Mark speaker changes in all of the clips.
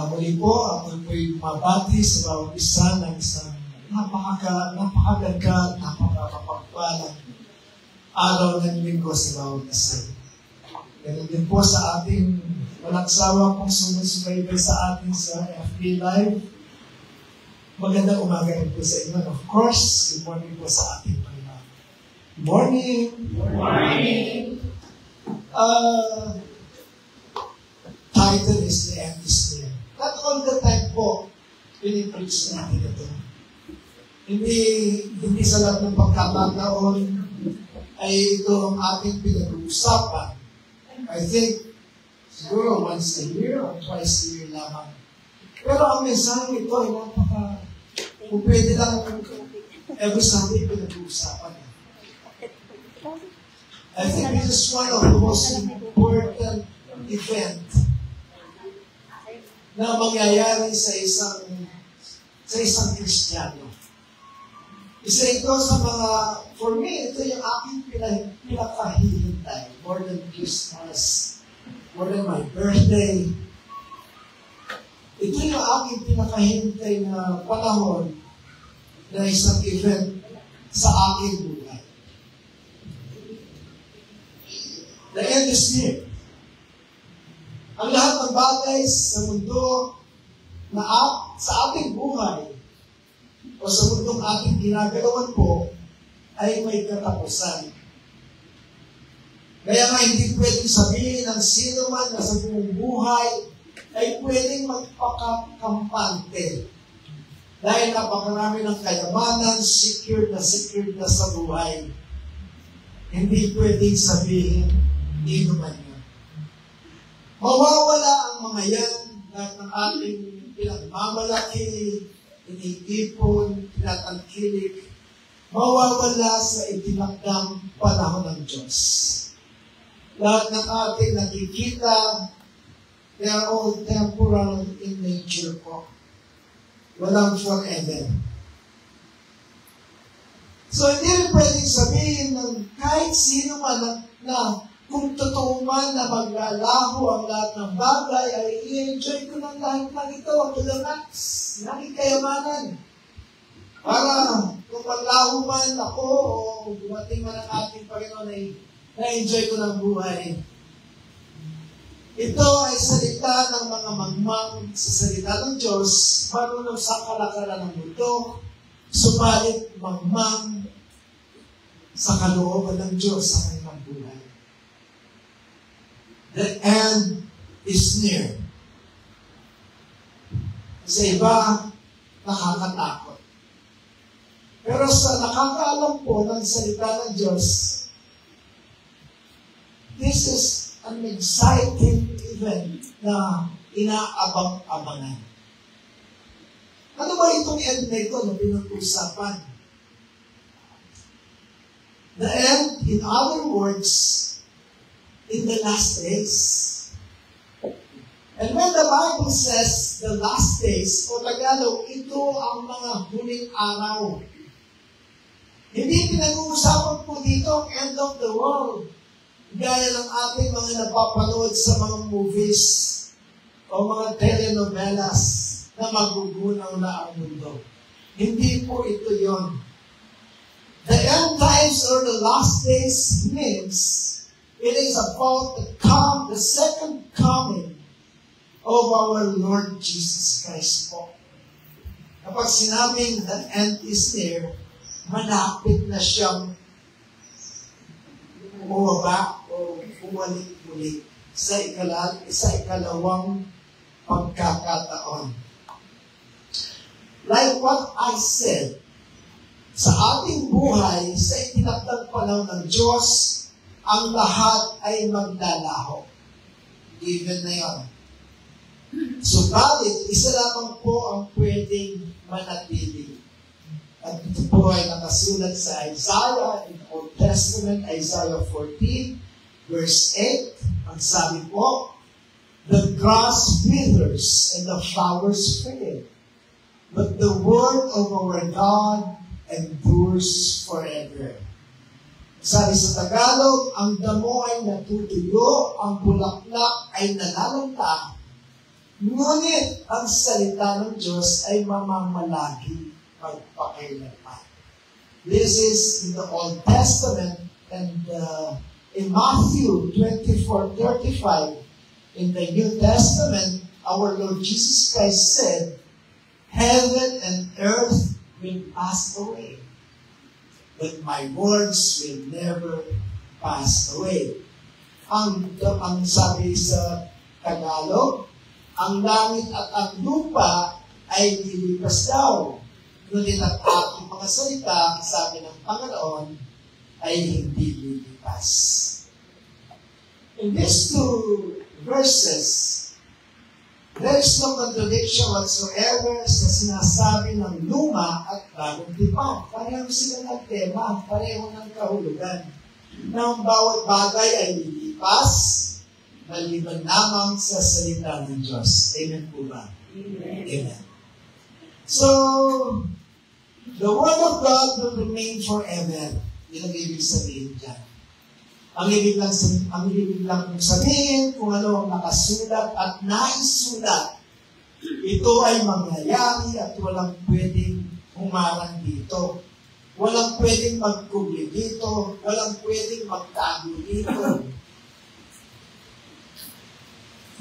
Speaker 1: Muli po, ako po'y mabati sa bawat isa ng isang napakaganda, napakapagpalang araw ng linggo sa bawat isa. Ganun din po sa ating walang sawa pong sumusubaybay sa ating sa FB Live. Magandang umaga rin po sa inyo. Of course, good morning po sa ating mga. Good morning!
Speaker 2: Good morning!
Speaker 1: Title is The End is Near. Not all the time po, pinipreach natin ito. Hindi sa lahat ng pagkakataon ay ito ang ating pinag-uusapan. I think, siguro once a year or twice a year lamang. Pero ang mensahe ito ay kung pwede lang every Sunday pinag-uusapan. I think this is one of the most important event na mangyayari sa isang Kristiyano. Isa ito sa mga, for me, ito yung aking pinakahihintay. More than Christmas, more than my birthday. Ito yung aking pinakahihintay na panahon na isang event sa aking buhay. The end is near. Ang lahat ng bagay sa mundo na sa ating buhay o sa mundong ating ginagalawan po ay may katapusan. Kaya nga hindi pwedeng sabihin ng sino man na sa buong buhay ay pwedeng magpakakampante. Dahil napakarami ng kayamanan, secured na sa buhay. Hindi pwedeng sabihin, ino man yun. Mawawala ang mga yan lahat ng ating pinagmamalaki, iniipon, tinatangkilik, mawawala sa itinakdang panahon ng Diyos. Lahat ng ating nakikita, they are all temporal in nature po. Walang forever. So, hindi rin pwedeng sabihin ng kahit sino man na kung totoo man na maglalaho ang lahat ng bagay, ay i-enjoy ko ng lahat ng ito to the max. Laging kayamanan. Para kung maglaho man ako o dumating man ang ating Panginoon ay na-enjoy ko ng buhay. Ito ay salita ng mga magmang sa salita ng Diyos, marunong sa kalakaran ng mundo, subalit magmang sa kalooban ng Diyos sa kanilang buhay. The end is near. Sa iba, nakakatakot. Pero sa nakakaalam po ng salita ng Diyos, this is an exciting event na inaabang-abangan. Ano ba itong end na ito na pinag-usapan? The end, in other words, in the last days. And when the Bible says the last days, o Tagalog, ito ang mga huling araw. Hindi pinag-uusapan po dito ang end of the world. Gaya ng ating mga napapanood sa mga movies o mga telenovelas na magugunaw na ang mundo. Hindi po ito yon. The end times or the last days means it is about the second coming of our Lord Jesus Christ po. Kapag sinabing the end is near, malapit na siyang bumaba o bumalik muli sa ikalawang pagkakataon. Like what I said, sa ating buhay, sa itinakdang panahon ng Diyos, ang lahat ay maglalaho. Given na yun. Subalit, isa lamang po ang pwedeng manatili. At ito po ay nakasulat sa Isaiah in the Old Testament, Isaiah 14, verse 8. Ang sabi po, the grass withers and the flowers fade, but the word of our God endures forever. Sabi sa Tagalog, ang damo ay natutuyo, ang bulaklak ay nalalanta, ngunit ang salita ng Diyos ay mamamalagi magpakailanman. This is in the Old Testament, and in Matthew 24:35, in the New Testament, our Lord Jesus Christ said, heaven and earth will pass away, but my words will never pass away. Ang sabi sa Tagalog, ang langit at ang lupa ay lilipas daw, ngunit ang aking mga salita, sabi ng Panginoon, ay hindi lilipas. In these two verses, there is no contradiction whatsoever sa sinasabi ng luma at bagong tipan. Pareho sila ng tema, pareho ng kahulugan. Na ang bawat bagay ay lilipas, maliban lamang sa salita ng Diyos. Amen po ba? Amen. Amen. So, the Word of God will remain forever. Yun ang ibig sabihin dyan. Ang ibig lang sabihin kung ano ang nakasulat at naisulat. Ito ay mangyayari at walang pwedeng humarang dito. Walang pwedeng magkubli dito. Walang pwedeng magtago dito.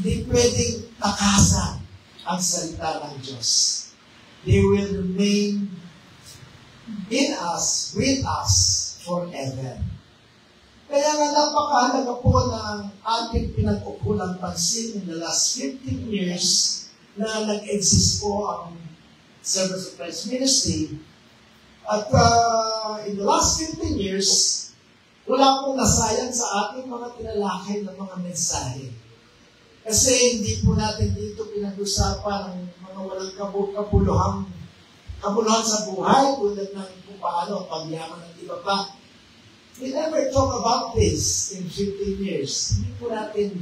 Speaker 1: Hindi pwedeng takasan ang salita ng Diyos. They will remain in us, with us, forever. Kaya nga napakahalaga po ng ating pinag-ukulang pansin in the last 15 years na nag-exist po ang Servants of Christ Ministry. At in the last 15 years, wala pong nasayang sa ating mga tinalakay ng mga mensahe. Kasi hindi po natin dito pinag-usapan ang mga walang kabuluhan sa buhay, tulad ng kung paano pagyaman ng iba pa. We never talk about this in 15 years. Hindi po natin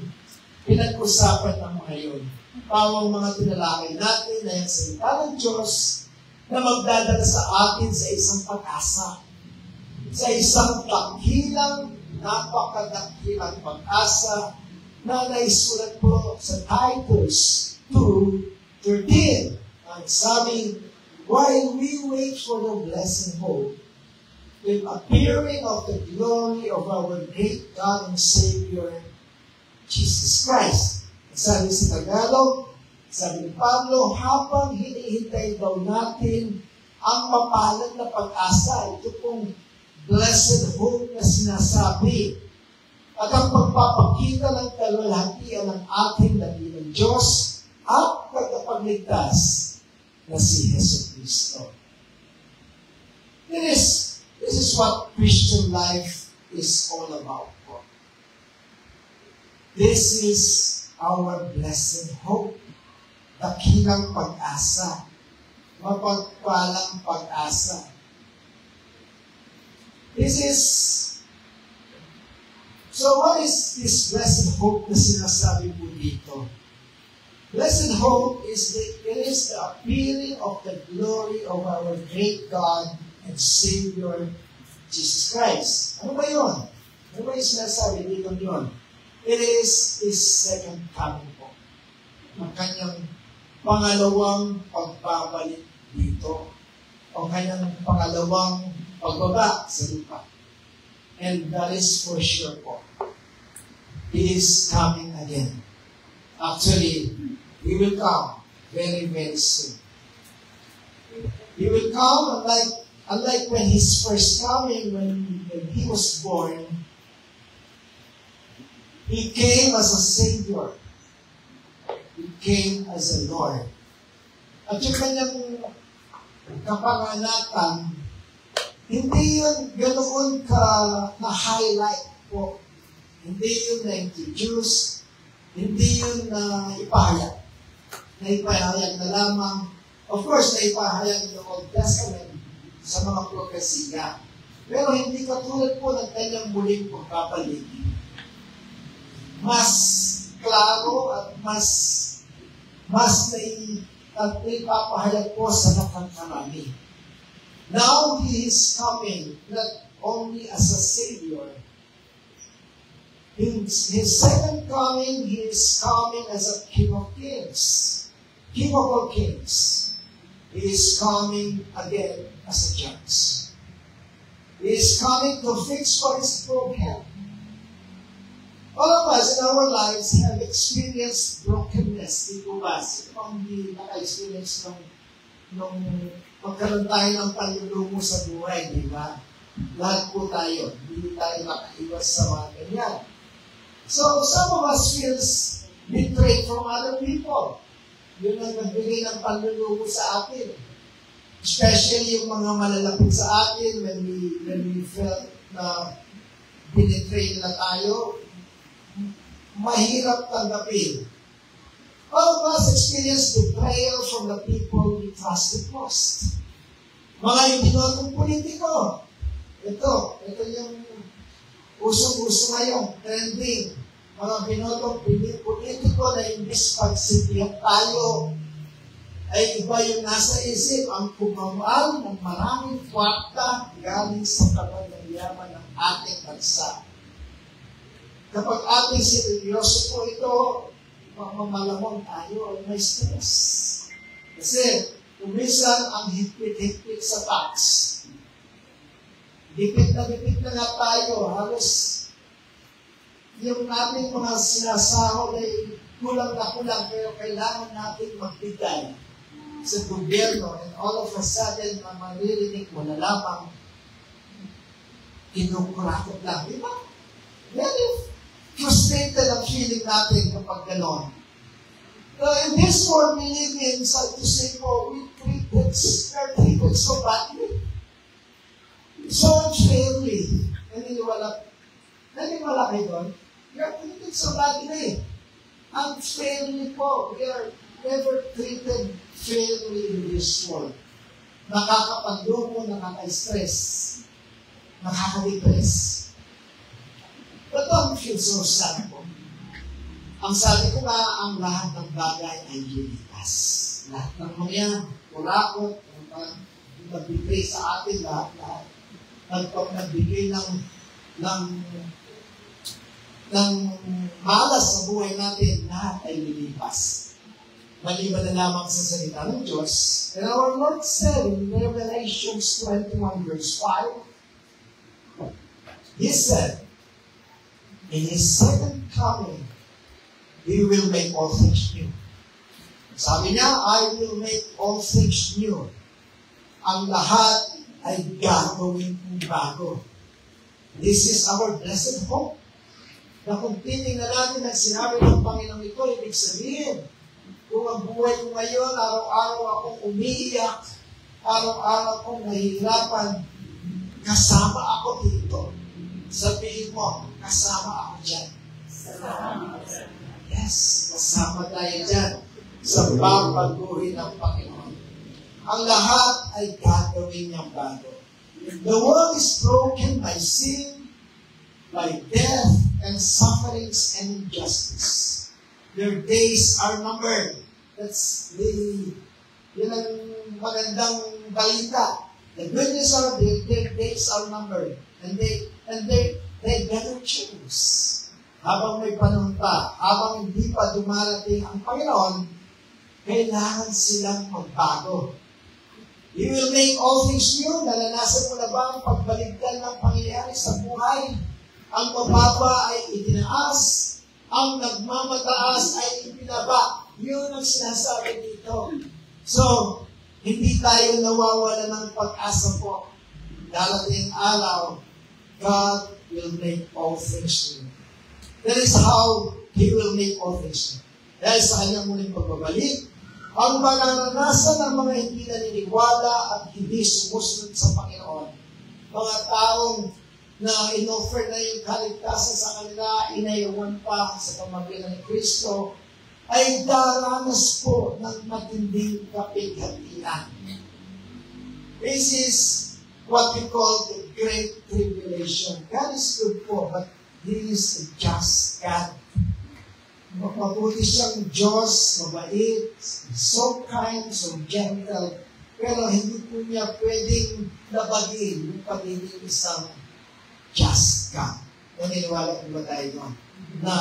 Speaker 1: pinag-usapan ng mga yun. Pawang mga tinalakay natin na yung salita ng Diyos na magdadala sa atin sa isang pag-asa. Sa isang dakilang, napakadakilang pag-asa na naisulat po sa Titus 2:13. Ang sabing, while we wait for the blessed hope, the appearing of the glory of our great God and Savior, Jesus Christ. Sabi sa Tagalog, sabi ni Pablo, habang hinihintay daw natin ang mapalad na pag-asa, ito pong blessed hope na sinasabi, at ang pagpapakita ng kalwalhatian ng ating dakilang Diyos at pagkapagligtas na si Jesu Cristo. This is what Christian life is all about. This is our blessed hope. Dakilang pag-asa. Mapagpalang pag-asa. So what is this blessed hope na sinasabi po dito? Blessed hope is the appearing of the glory of our great God and Savior, Jesus Christ. Ano ba yun? Ano ba yung sinasabi dito yun? It is His second coming po. Ang kanyang pangalawang pagbabalik dito. O kanyang pangalawang pagbaba sa lupa. And that is for sure po. He is coming again. Actually, He will come very, very soon. He will come unlike when His first coming, when He was born, He came as a Savior. He came as a Lord. At yung kanyang kapanganatan, hindi yun ganoon na-highlight po. Hindi yun na-introduce, hindi yun na-ipahayag. Na-ipahayag na lamang. Of course, na-ipahayag ng Old Testament sa mga propesiya. Pero hindi katulad po ng kanyang muling pagkabalik. Mas klaro at mas naipapahayag po sa nakakarami. Now He is coming, not only as a Savior. In His second coming, He is coming as a King of Kings, King of all kings. He is coming again as a judge. He is coming to fix what is broken. All of us in our lives have experienced brokenness. Di po ba? Sino ang hindi naka-experience nung magkaroon tayo ng panlulumo sa buhay, di ba? Lahat po tayo. Hindi tayo makaiwas sa mga ganyan. So, some of us feels betrayed from other people. Yun ang nagbigay ng panlulumo sa atin. Especially yung mga malalapit sa atin when we felt na binitray na tayo, mahirap tanggapin. All of us experience betrayal from the people we trusted most. Mga yung binotong politiko. Ito yung usong-uso ngayon, trending. Mga binotong politiko na imbis pagsitiyak tayo, ay iba yung nasa isip, ang kumamal ng maraming kwarta galing sa kapal ng yaman ng ating bansa. Kapag ating seryoso po ito, mamalamon tayo ay may stress. Kasi, kumisan ang higpit-higpit sa tax. Dipit na nga tayo. Halos yung nating mga sinasahod ay kulang na kulang, pero kailangan natin magbigay sa gobyerno, and all of a sudden, maririnig mo na lamang kinukurakot lang. Di ba? Very frustrated ang feeling natin kapag gano'n. In this world we live in, so to say po, we're treated so badly. So unfairly. Naniniwala kayo doon? We are treated so badly. Unfairly po. We are never treated fairly in this world. Nakakapaglumo, nakaka-stress, nakaka-depress. But don't feel so sad po. Ang sabi ko nga, ang lahat ng bagay ay lilipas. Lahat ng mga yan, kurakot, nagbigay sa atin lahat. Nagbigay ng malas sa buhay natin, lahat ay lilipas. Maliban na lamang sa salita ng Diyos. And our Lord said in Revelation 21 verse 5, He said, in His second coming, He will make all things new. Sabi niya, I will make all things new. Ang lahat ay gagawin kong bago. This is our blessed hope. Na kung titingnan natin ang sinabi ng Panginoon ito, ibig sabihin, kung ang buhay ko ngayon, araw-araw akong umiiyak, araw-araw akong nahihirapan, kasama ako dito. Sabihin mo, kasama ako dyan. Yes, kasama tayo dyan sa babaguhin ng Panginoon. Ang lahat ay gagawin niyang bago. The world is broken by sin, by death, and sufferings and injustice. Their days are numbered. Yun ang magandang balita. The good news are their days are numbered. And they better choose. Habang may panahon pa, habang hindi pa dumarating ang Panginoon, kailangan silang magbago. He will make all things new. Naranasan mo na ba ang pagbaligtad ng pangyayari sa buhay? Ang mababa ay itinaas, ang nagmamataas ay ipinaba. Yun ang sinasabi dito. So, hindi tayo nawawala ng pag-asa po. Darating araw, God will make all things new. That is how He will make all things new. Dahil sa kanyang muling pagbabalik, ang mararanasan ng mga hindi naniniwala at hindi sumusunod sa Panginoon, mga taong na inoffer na yung kaligtasan sa kanila, inayawan pa sa pamagitan ni Kristo, ay daranas po ng matinding kapighatian. This is what we call the Great Tribulation. God is good po, but He is a just God. Mabuti siyang Diyos, mabait, so kind, so gentle, pero hindi po niya pwedeng labagin yung pagiging isang just come. Naniniwala ko ba tayo doon? Na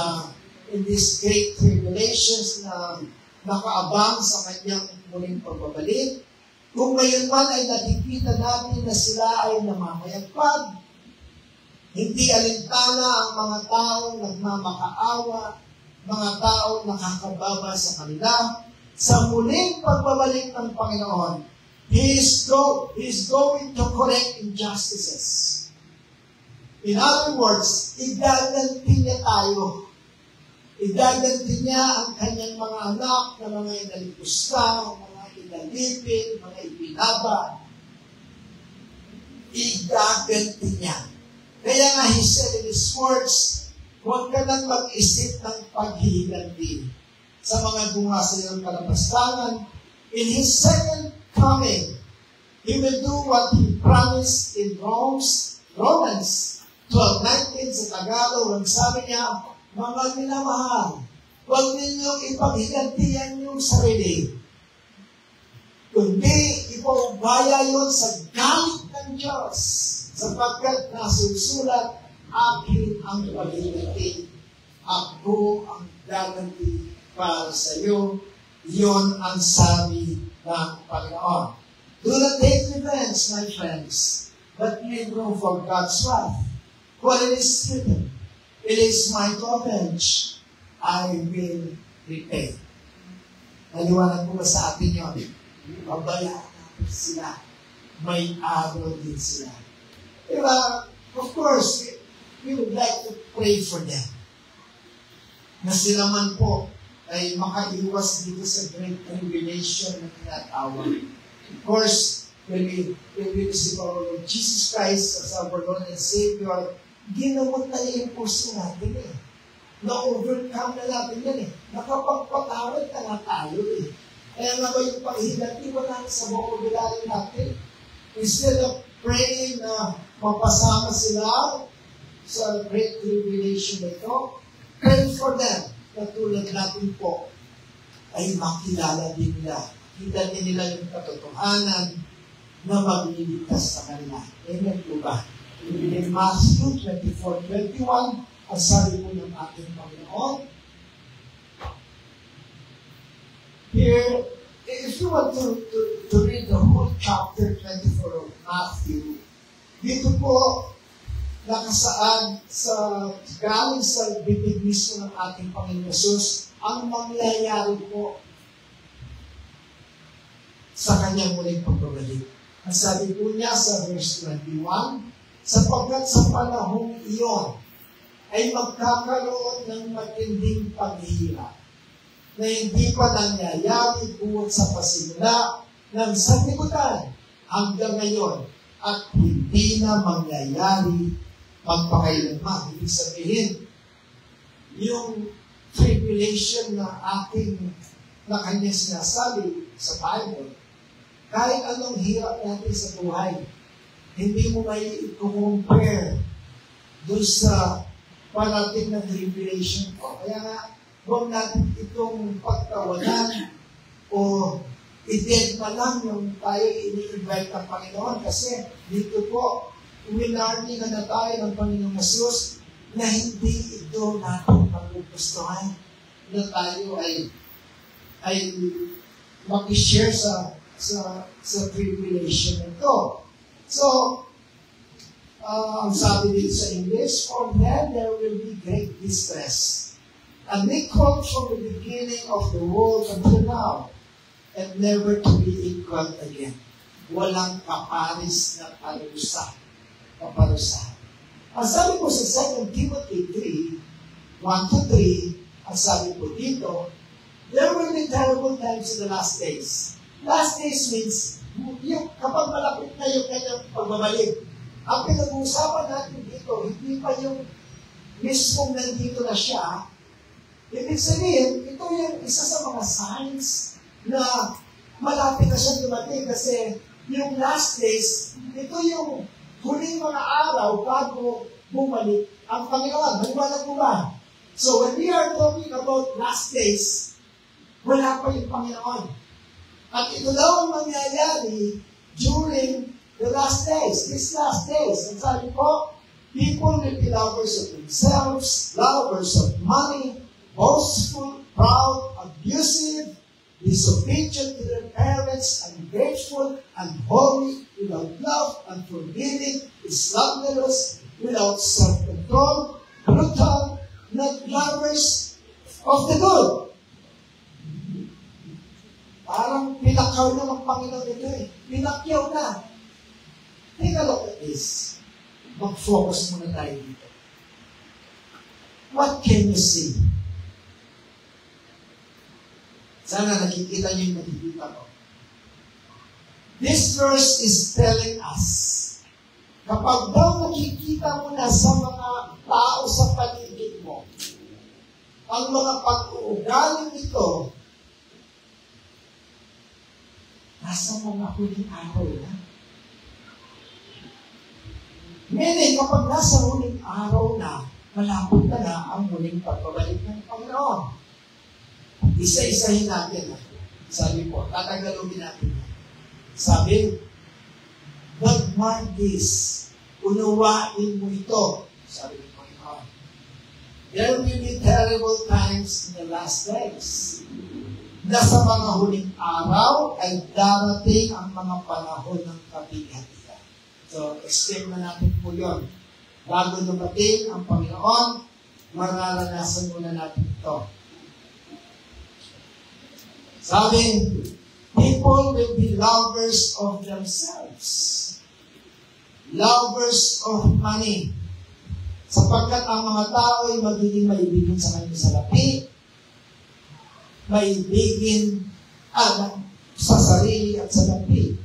Speaker 1: in these great tribulations na nakaabang sa kanyang muling pagbabalik, kung ngayon man ay nakikita natin na sila ay namamayagpag, hindi alintana ang mga taong nagmamakaawa, mga taong nakakababa sa kanila, sa muling pagbabalik ng Panginoon, He is going to correct injustices. In other words, igaganti niya tayo. Igaganti niya ang kanyang mga anak na mga inalipusta, mga inalipin, mga ibinaba. Igaganti niya. Kaya nga, He said in His words, huwag ka nang mag-isip ng paghihiganti sa mga gumawa sa iyong kalapastangan. In His second coming, He will do what He promised in Romans 12:19 sa Tagalog. Ang sabi niya, mga minamahal, huwag ninyong ipaghigantihan yung sarili. Kundi ipaubaya yun sa galit ng Diyos. Sapagkat nasusulat, akin ang paghiganti. Ako ang gaganti para sa iyo. Iyon ang sabi ng Panginoon. Do not take revenge, my friends, but leave room for God's wrath. For it is written, it is mine to avenge, I will repay. Naliwanag ko ba sa atin yun? Pabayaan natin sila. May araw din sila. Diba, of course, we would like to pray for them. Na sila man po ay makaiwas dito sa great tribulation na tinatawag. Of course, when we receive our Lord Jesus Christ as our Lord and Savior, ginamot na niya yung puso natin eh. Na-overcome na natin yan eh. Nakapagpatawad na nga tayo eh. Kaya nga ba yung paghiganti, wala na sa buong bilalim natin. Instead of praying na mapasama sila sa great tribulation na ito, pray for them na tulad natin po ay makilala din nila. Kita din nila yung katotohanan na magliligtas sa kanila. Amen po ba? In Matthew 24:21, ang sabi po ng ating Panginoon. Here, if you want to read the whole chapter 24 of Matthew, dito po nakasaad sa galing sa bibig mismo ng ating Panginoon Jesus ang mangyayari po sa kanyang muling pagbabalik. Ang sabi po niya sa verse 21, sapagkat sa panahong iyon ay magkakaroon ng matinding paghihirap na hindi pa nangyayari buot sa pasimula ng sanlibutan hanggang ngayon at hindi na mangyayari magpakailanman. Ibig sabihin, yung tribulation na kanya sinasabi sa Bible, kahit anong hirap natin sa buhay, hindi mo may i-compare doon sa parating na tribulation ko. Kaya nga, huwag natin itong pagtawanan o i-dead pa lang yung tayo ini-invite ng Panginoon kasi dito po, winarning na tayo ng Panginoong Jesus na hindi ito natin magugustuhan na tayo ay mag-share sa tribulation nito. So, ang sabi dito sa English, for them there will be great distress. And they called from the beginning of the world until now, and never to be equal again. Walang kaparis na parusa. Ang sabi po sa 2 Timothy 3, 1-3, ang sabi po dito, there will be terrible times in the last days. Last days means, yung kapag malapit na yung kanyang pagbabalik. Ang pinag-uusapan natin dito, hindi pa yung mismong nandito na siya. Ibig sabihin, ito yung isa sa mga signs na malapit na siya dumating kasi yung last days, ito yung huling mga araw bago bumalik ang Panginoon. Maliwanag mo ba? So when we are talking about last days, wala pa yung Panginoon. At ito daw ang mangyayari during the last days, these last days. Ang sabi po, People will be lovers of themselves, lovers of money, boastful, proud, abusive, disobedient to their parents, ungrateful, unholy, without love, unforgiving, slanderous, without self-control, brutal, not lovers of the good. Parang pinakaw na ng Panginoon ito eh. Pinakyaw na. Take a look at this. Mag-focus muna tayo dito. What can you see? Sana nakikita niyo yung nakikita ko. This verse is telling us, kapag daw nakikita mo na sa mga tao sa paligid mo, ang mga pag-uugaling ito, nasa mga huling araw na. Meaning, kapag nasa huling araw na, malapit na ang huling pagbabalik ng Panginoon. Isa-isahin natin. Sabi po, tatagalogin natin. Sabi, God mark this. Unawain mo ito. Sabi ng Panginoon. There will be terrible times in the last days. Na sa mga huling araw ay darating ang mga panahon ng kabighatian. So, explain na natin po yun. Bago dumating ang Panginoon, mararanasan muna natin ito. Sabi, people will be lovers of themselves. Lovers of money. Sapagkat ang mga tao ay magiging maibigin sa kanyang salapi, maibigin sa sarili at sa lapi.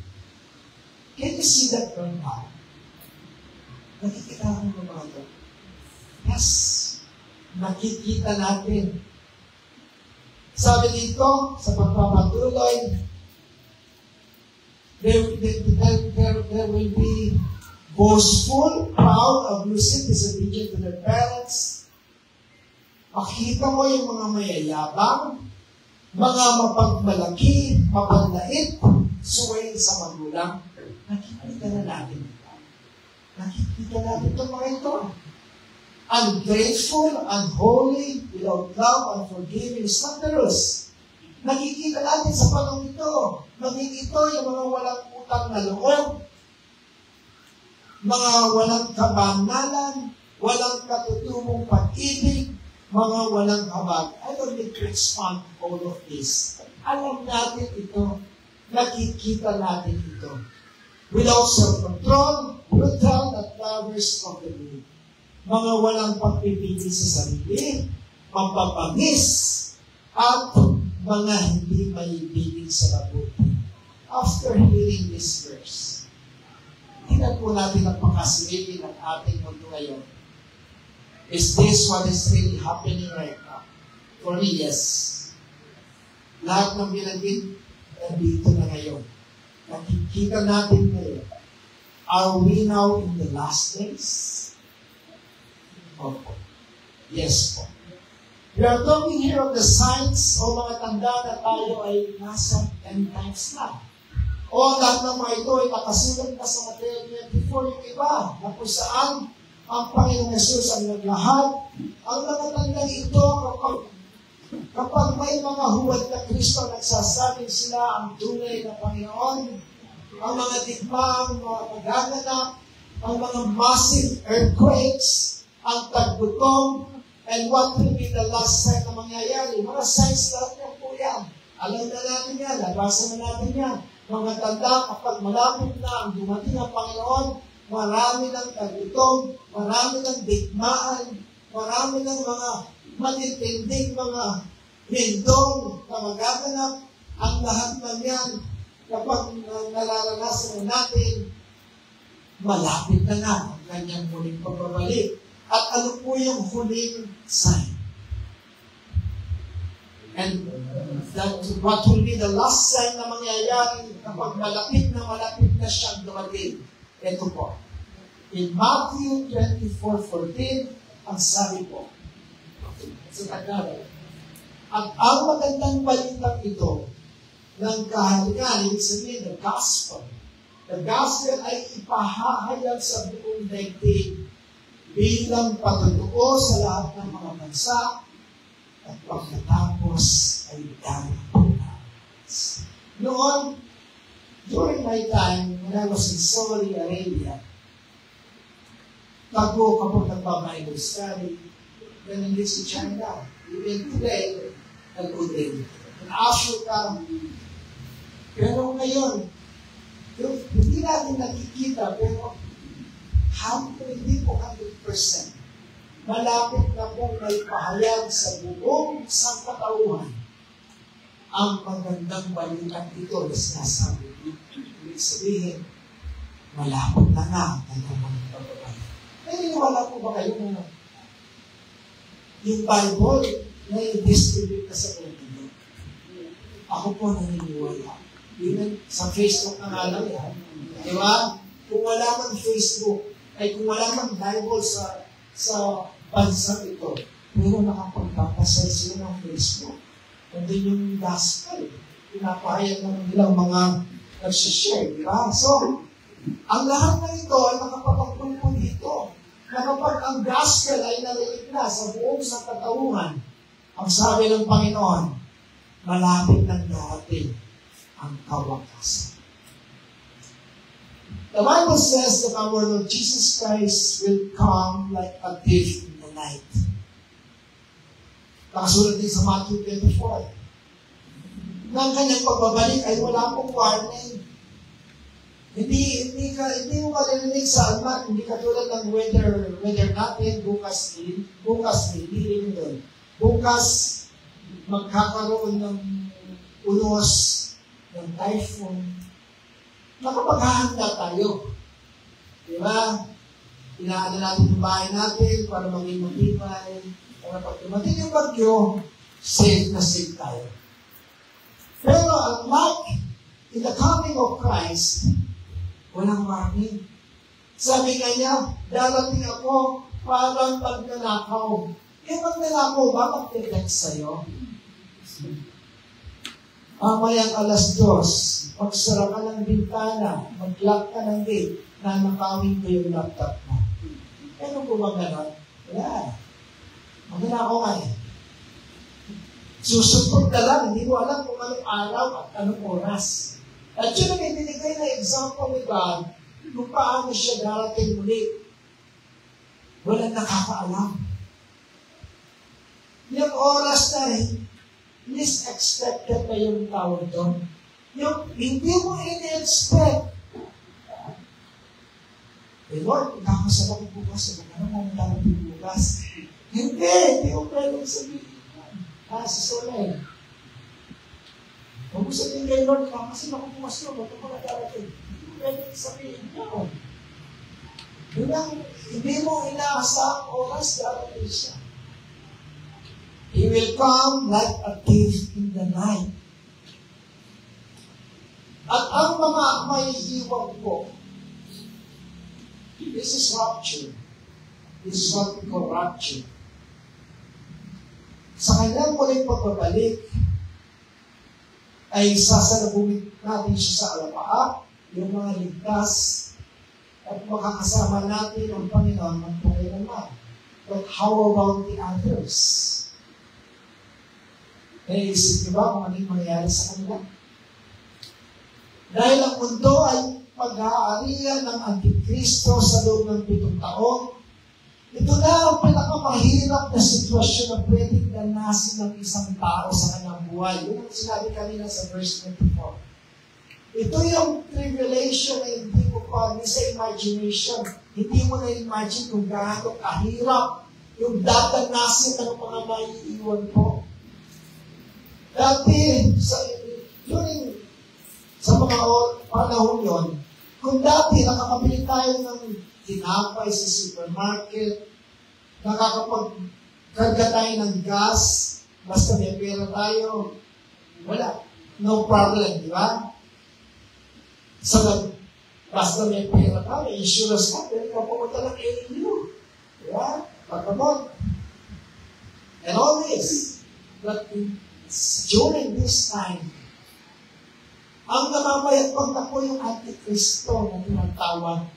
Speaker 1: Can you see that right now? Nakikita ko ng mga ito. Yes, nakikita natin. Sabi dito, sa pagpapatuloy, there will be boastful, proud, abusive, disobedient to their parents. Makikita mo yung mga mayayabang, mga mapagmalaki, mapanlait, suwayin sa magulang. Nakikita na natin. Nakikita natin itong mga ito. Ungrateful, unholy, without love, unforgiving, slanderous. Nakikita natin sa panahon ito. Nakikita yung mga walang utang na loob, mga walang kabanalan, walang katutubong pag-ibig, mga walang habag. I don't need to expand all of this. Alam natin ito. Nakikita natin ito. Without self-control, brutal at lovers of the good. Mga walang pagpipili sa sarili, mapapangis, at mga hindi maibigin sa mabuti. After hearing this verse, tingnan po natin ang pagkasilili ng ating mundo ngayon. Is this what is really happening right now? For me, yes. Lahat ng binanggit, nandito na ngayon. Nakikita natin ngayon. Are we now in the last days? Opo. Yes po. We are talking here of the signs o mga tanda na tayo ay nasa end times na. O lahat ng mga ito ay nakasulat na sa Mateo 24 yung iba na kung saan ang Panginoong Jesus ang naglahat. Ang mga tandang ito kapag may mga huwad na Kristo nagsasabing sila ang tunay na Panginoon, ang mga digmang, mga magaganap, ang mga massive earthquakes, ang taggutom, and what will be the last sign na mangyayari. Mga signs lahat yan po yan. Alam na natin yan, nabasa na natin yan. Mga tanda, kapag malapit na ang dumating ang Panginoon, marami ng taggutom, marami ng digmaan, marami ng mga matitinding mga lindong na magaganap. Ang lahat ng yan, kapag nararanasan natin, malapit na nga ang kanyang muling pagbabalik. At ano po yung huling sign? And what will be the last sign na mangyayari kapag malapit na siyang dumating? Ito po. In Matthew 24:14, ang sabi po, sa Tagalog, at ang magandang balitang ito ng kaharian, ibig sabihin, the gospel. The gospel ay ipahahayag sa buong daigdig bilang patutuo sa lahat ng mga bansa at pagkatapos ay darating na. Noon, during my time, when I was in Saudi Arabia, bago kapag nagpa-Bible study, ganun din si China. Even today, nag-good din. In Africa, pero ngayon, hindi natin nakikita, pero hindi po 100%. Malapit na pong may pahayag sa buong sangkatauhan ang magandang balikan ito na sinasabi. Ibig sabihin, malapit na nga ang mga pagbabayan. Naniniwala po ba kayo na yung Bible na i-distribute na sa mundo? Ako po naniniwala. Even sa Facebook na nga lang yan. Di ba? Kung wala man Facebook, ay kung wala man Bible sa bansa ito, pero nakapagpapasal sila ng Facebook. Nandun yung gospel. Pinapahayag naman nilang mga nagsishare. Di ba? So, ang lahat na ito ay nakapagpagpulpo dito. Na kapag ang gospel ay narinig na sa buong sangkatauhan, ang sabi ng Panginoon, malapit ng darating ang kawakasan. The Bible says that our Lord Jesus Christ will come like a thief in the night. Nakasulat din sa Matthew 24. Nang kanyang pagbabalik ay wala pong warning. Hindi mo maririnig sa almat, hindi katulad ng weather natin, bukas hindi doon. Bukas magkakaroon ng unos, ng typhoon. Nakapaghahanda tayo. Diba? Inaano natin yung bahay natin para maging matibay. Para pag dumating yung bagyo, safe na safe tayo. Pero unlike in the coming of Christ, walang warning. Sabi nga niya, darating ako parang pagnanakaw. Pagnanakaw ba mag-text sa'yo? Mamayang 2:00, magsara ka ng bintana, mag-lock ka ng gate, nanakawin ko yung laptop mo. Ano po ba gano'n? Wala. Magnanakaw nga eh. Susupot ka lang, hindi mo alam kung anong araw at anong oras. At yun ang ibinigay na example ni God kung paano siya darating muli. Walang nakakaalam. Yung oras na least expected na yung tawag doon. Yung hindi mo in-expect. Lord, kakasama ko bukas. Ano mo darating bukas? Hindi ko pwedeng sabihin. Si Solay. Kung gusto din kay Lord, kakasama ko bukas yun. Ba't mo darating? Hindi ko pwedeng sabihin yun. Hindi mo inaasang oras darating siya. He will come like a thief in the night. At ang mga may iwan po, this is rapture. This is what we call rapture. Sa kanyang muling pagbabalik, ay sasalubungin natin siya sa alapaap, yung mga ligtas, at makakasama natin ang Panginoon ng Panginoon. But how about the others? Isip niyo ba kung anong mangyayari sa kanila? Dahil ang mundo ay pag-aarian ng Antikristo sa loob ng 7 taon, ito na ang pinakamahirap na sitwasyon na pwedeng ganasin ng isang tao sa kanyang buhay. Yun ang sinabi kanina sa verse 24. Ito yung tribulation na hindi mo pa, hindi sa imagination. Hindi mo na-imagine kung gaano kahirap yung dadanasin ng mga maiiwan po. Dati, sa mga panahon yun, kung dati nakakabili tayo ng tinapay sa supermarket, nakakapagkarga tayo ng gas, basta may pera tayo, wala. No problem, di ba? Basta may pera ka, may insurance ka, pwede ka pumunta ng AU. Di ba? Pagkabot. And all this. But during this time, ang namamayagpag na po yung Antikristo na tinatawag.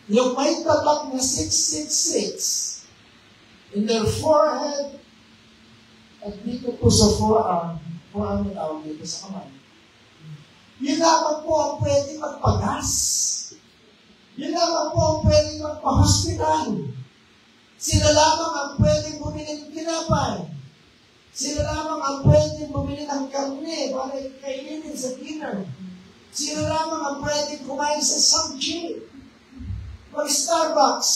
Speaker 1: Yung may tatak na 666 in their forehead at dito po sa forearm na tawag dito sa kamay. Yun lamang po ang pwede magpagas. Yun lamang po ang pwede magpa-hospital. Sila lamang ang pwede bumili ng tinapay. Sila lamang ang pwede bumili ng karne para kainin sa dinner. Sila lamang ang pwede kumain sa Samji. Mag-Starbucks.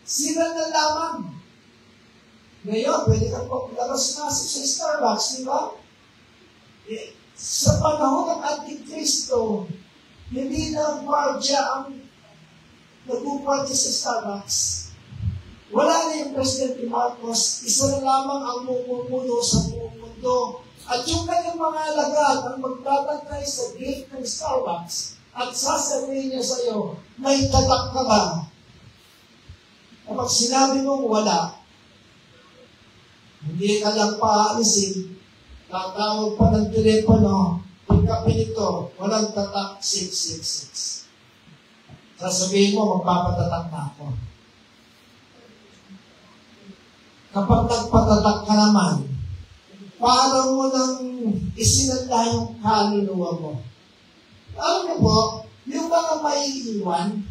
Speaker 1: Sila na lamang. Ngayon, pwede kang maglaros-masok sa Starbucks, di ba? Sa panahon ng Antikristo, hindi na ang gwardya ang nagpupwardya sa Starbucks. Wala na yung Presidente Marcos, isa na lamang ang mumumuno sa buong mundo. At yung kanyang mga alagad ang magtatantay sa gate ng Starbucks at sasabihin niya sa iyo, may tatak ka ba? Kapag sinabi mong wala, hindi ka lang paalisin, tatawag pa ng telepono, pagkapi nito, walang tatak 666. Sasabihin mo, magpapatatak na ako. Kapag nagpatatak ka naman, paano mo nang isinanda yung kaluluwa mo? Alam mo po, yung mga maiiwan,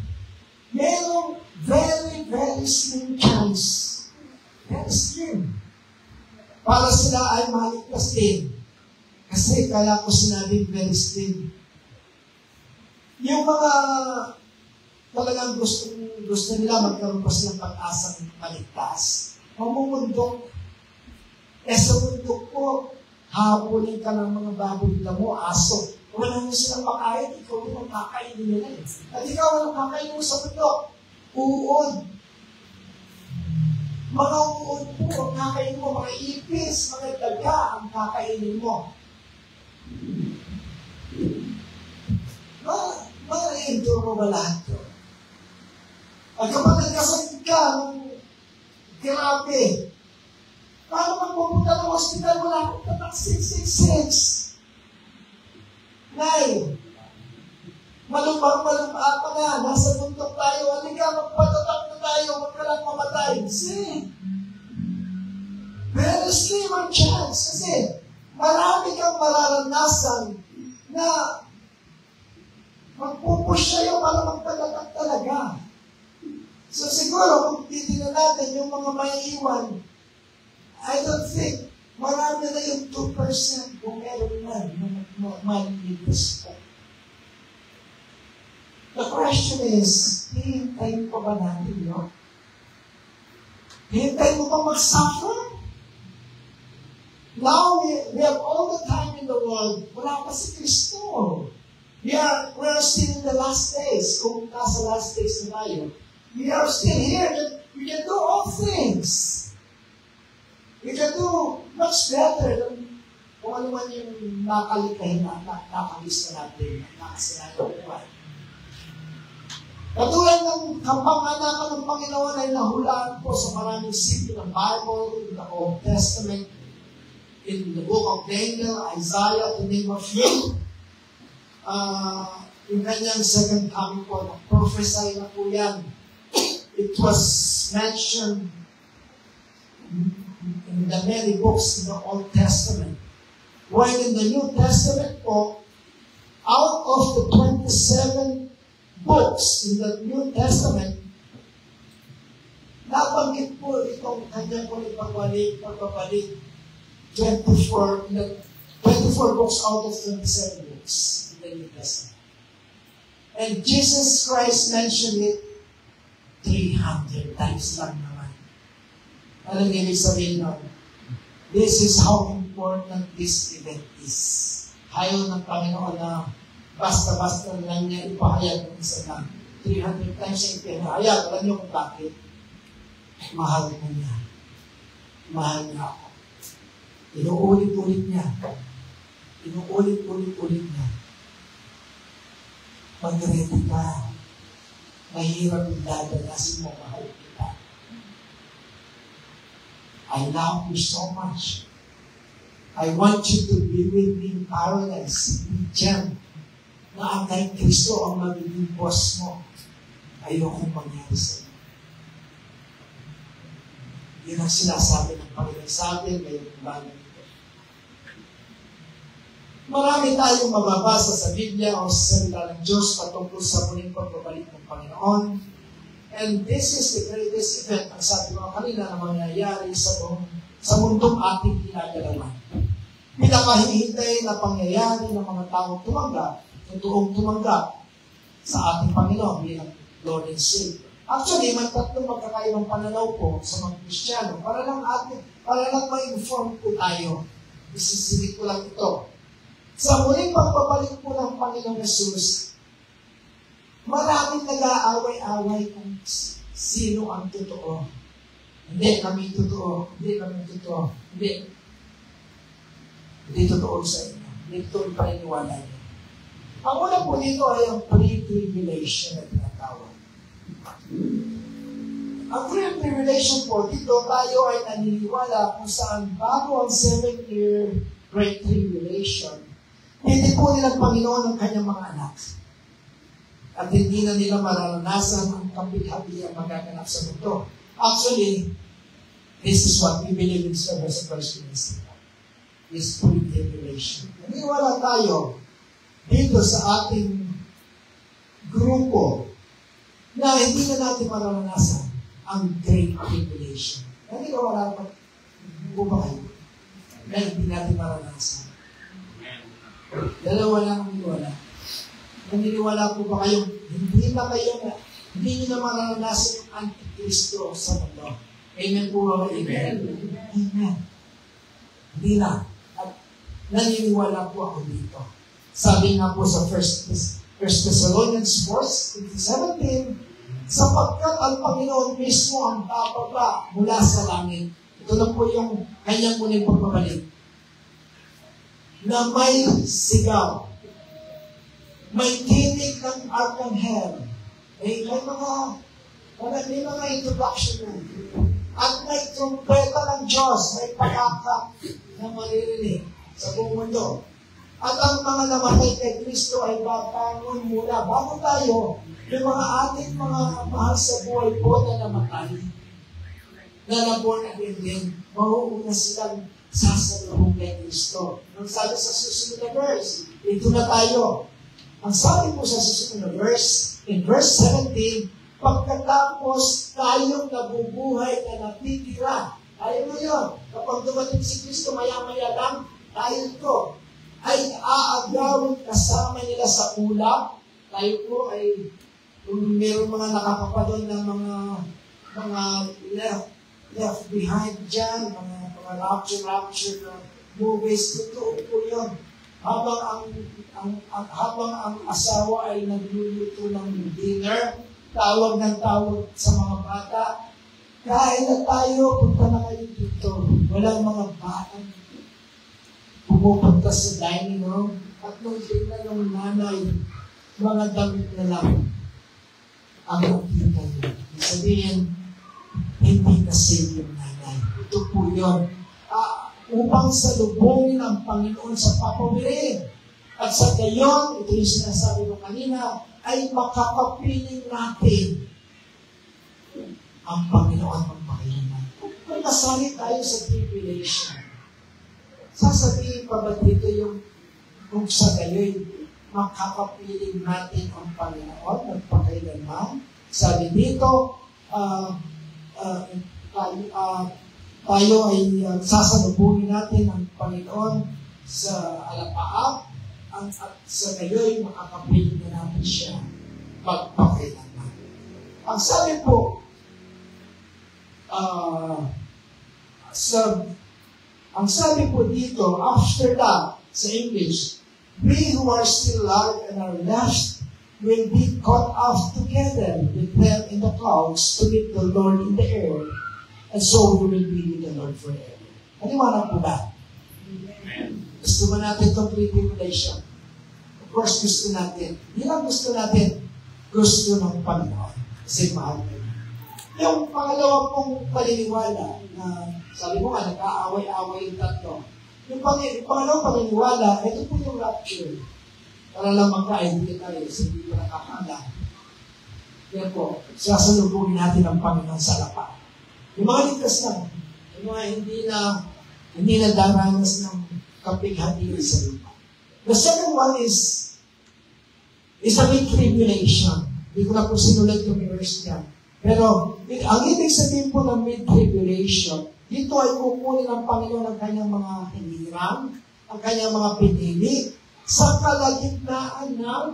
Speaker 1: merong very, very slim chance. Very slim. Para sila ay maligtas din. Kasi kaya ko sinabi very slim. Yung mga talagang gusto nila magkaroon pa silang pag-asang maligtas. Mamumundok. Sa mundok po, habulin ka ng mga baboy na mo, aso. Wala mo silang makain, ikaw yung kakainin nila. At ikaw ang kakainin mo sa mundok. Uod. Mga uod po ang kakainin mo, mga ipis, mga daga ang kakainin mo. Ma-endure mo ba lahat ko? At kapag nagkasakit ka ng grabe, paano magpupunta ng hospital, wala akong tatak 666. Nay, malumang pa nga, nasa bundok tayo, halika, magpatatak na tayo, huwag ka lang mamatay. Kasi, very slim ang chance. Kasi, marami kang mararanasan na magpupush sa'yo para magpatatak talaga. So siguro, kung titignan natin yung mga maiiwan, I don't think marami na yung 2% kung meron man maliligtas po. The question is, hihintayin pa ba natin yun? Hihintayin mo pa mag-suffer? Now, we have all the time in the world, wala pa si Kristo. We are still in the last days. Kung nasa last days na tayo, we are still here that we can do all things. We can do much better than kung ano man yung nakalikahin na nakalista natin, nakasinayan ng buhay. Katulad ng kapanganakan ng Panginoon ay nahulaan po sa maraming sipin ng Bible, in the Old Testament, in the book of Daniel, Isaiah, to name a few. Yung kanyang second coming po, prophesy na po yan. It was mentioned in the many books in the Old Testament. While in the New Testament po, out of the 27 books in the New Testament, nabanggit po itong kanyang pagbabalik, 24 books out of 27 books in the New Testament. And Jesus Christ mentioned it 300 times lang naman. Anong ibig sabihin nun? This is how important this event is. Ayaw ng Panginoon na basta-basta lang niya ipahayag ng isa lang. 300 times siya ipahayag. Alam niyo kung bakit? Mahal na niya. Mahal niya ako. Inuulit-ulit niya. Inuulit-ulit niya. Mag-ready ka. Mahirap yung dadalasin mo, mahal kita. I love you so much. I want you to be with me in paradise, in Diyan, na ang kay Kristo ang magiging boss mo. ayokong mangyari sa inyo. Yun ang sinasabi ng Panginoon sa atin ngayong bagay ito. Marami tayong mababasa sa Biblia o sa salita ng Diyos patungkol sa muling pagbabalik ng Panginoon. And this is the greatest event, ang sabi ko kanina, na mangyayari sa mundong ating ginagalawan. Pinakahihintay na pangyayari ng mga taong tumanggap, totoong tumanggap sa ating Panginoon bilang Lord and Savior. Actually, may tatlong magkakaibang pananaw po sa mga Kristiyano para lang ma-inform po tayo. Isisigit ko lang ito. Sa muling pagbabalik po ng Panginoong Jesus, maraming nag-aaway-aaway kung sino ang totoo. Hindi kami totoo. Hindi kami totoo. Hindi totoo sa inyo. Hindi totoo pa iniwala niyo. Ang una po dito ay ang pre-tribulation na tinatawag. Ang pre-tribulation po, dito tayo ay naniniwala kung saan bago ang 7-year Great Tribulation, hindi po nilang Panginoon ang kanyang mga anak. At hindi na nila mararanasan ang kapighati ang magaganap sa mundo. Actually, this is what we believe in sa First Ministry. Is pre-tribulation. Naniniwala tayo dito sa ating grupo na hindi na natin mararanasan ang Great Tribulation. Naniniwala po ba kayo na hindi natin mararanasan? Dalawa lang ang niniwala. Naniniwala po ba kayo, hindi nyo na mararanasan yung Antikristo sa mundo? Amen po ba? Amen. Amen. Hindi na. At naniniwala po ako dito. Sabi nga po sa 1 Thessalonians 4:17, sapagkat ang Panginoon mismo ang bababa mula sa langit. Ito na po yung kanyang muling pagbabalik. Na may sigaw, may tinig ng arkanghel, may mga introduction na. At may trumpeta ng Diyos, may pakaka na maririnig sa buong mundo. At ang mga namatay kay Kristo ay babangon mula. Bago tayo, yung mga ating mga mahal sa buhay po na namatay, na na-born again din, mauuna silang sasalubong kay Kristo. Ang sabi sa susunod na verse, ito na tayo. Ang sabi po sa susunod na verse, in verse 17, pagkatapos tayong nabubuhay na natitira, ayaw mo yun. Kapag dumating si Kristo, maya-maya lang, tayo ito ay aagawin kasama nila sa ulap. Tayo po ay, kung meron mga nakakapadon ng mga left behind dyan, mga rapture na movies, totoo po yun. Habang ang asawa ay nagluluto ng dinner, tawag ng tawag sa mga bata, kain na tayo, punta na kayo dito. Walang mga bata pumupunta sa dining room, at nung tingnan ng nanay, mga damit na lang ang nakita niyo. Sabihin, hindi kasi yung nanay. Ito po yun. Upang salubungin ang Panginoon sa papawirin. At sa gayon, ito yung sinasabi ko kanina, ay makakapiling natin ang Panginoon ng Panginoon. Kung nasali tayo sa tribulation, sasabihin pa ba dito yung kung sa gayon, makakapiling natin ang Panginoon magpakailanman? Sabi dito, tayo ay sasalubungin natin ang Panginoon sa alapaap at sa gayon makakapiling na natin siya magpakailanman. Ang sabi po, ang sabi po dito, after that, sa English, we who are still alive and are left will be caught up together with them in the clouds to meet the Lord in the air, and so we will be with the Lord forever. Maniwala po ba? Gusto ba natin itong pre-tribulation? Of course, gusto natin. Hindi lang gusto natin, gusto ng Panginoon. Kasi mahal na. Yung pangalawa pong paniniwala, na sabi mo nga, nag-aaway-aaway yung tatlo. Yung pangalawang paniniwala, ito po yung rapture. Para lang magka-idea tayo, hindi ko nakakala. Yan po, sasalubungin natin ang Panginoon sa lapat. Yung mga ligtas lang, yung mga hindi na daranas ng kapighatian sa lupa. The second one is a mid-tribulation. Hindi ko na po sinulat yung verse niya. Pero, ang ibig sabihin po ng mid-tribulation, dito ay kukunin ng Panginoon ang kanyang mga hinirang, ang kanyang mga pinili, sa kalagitnaan ng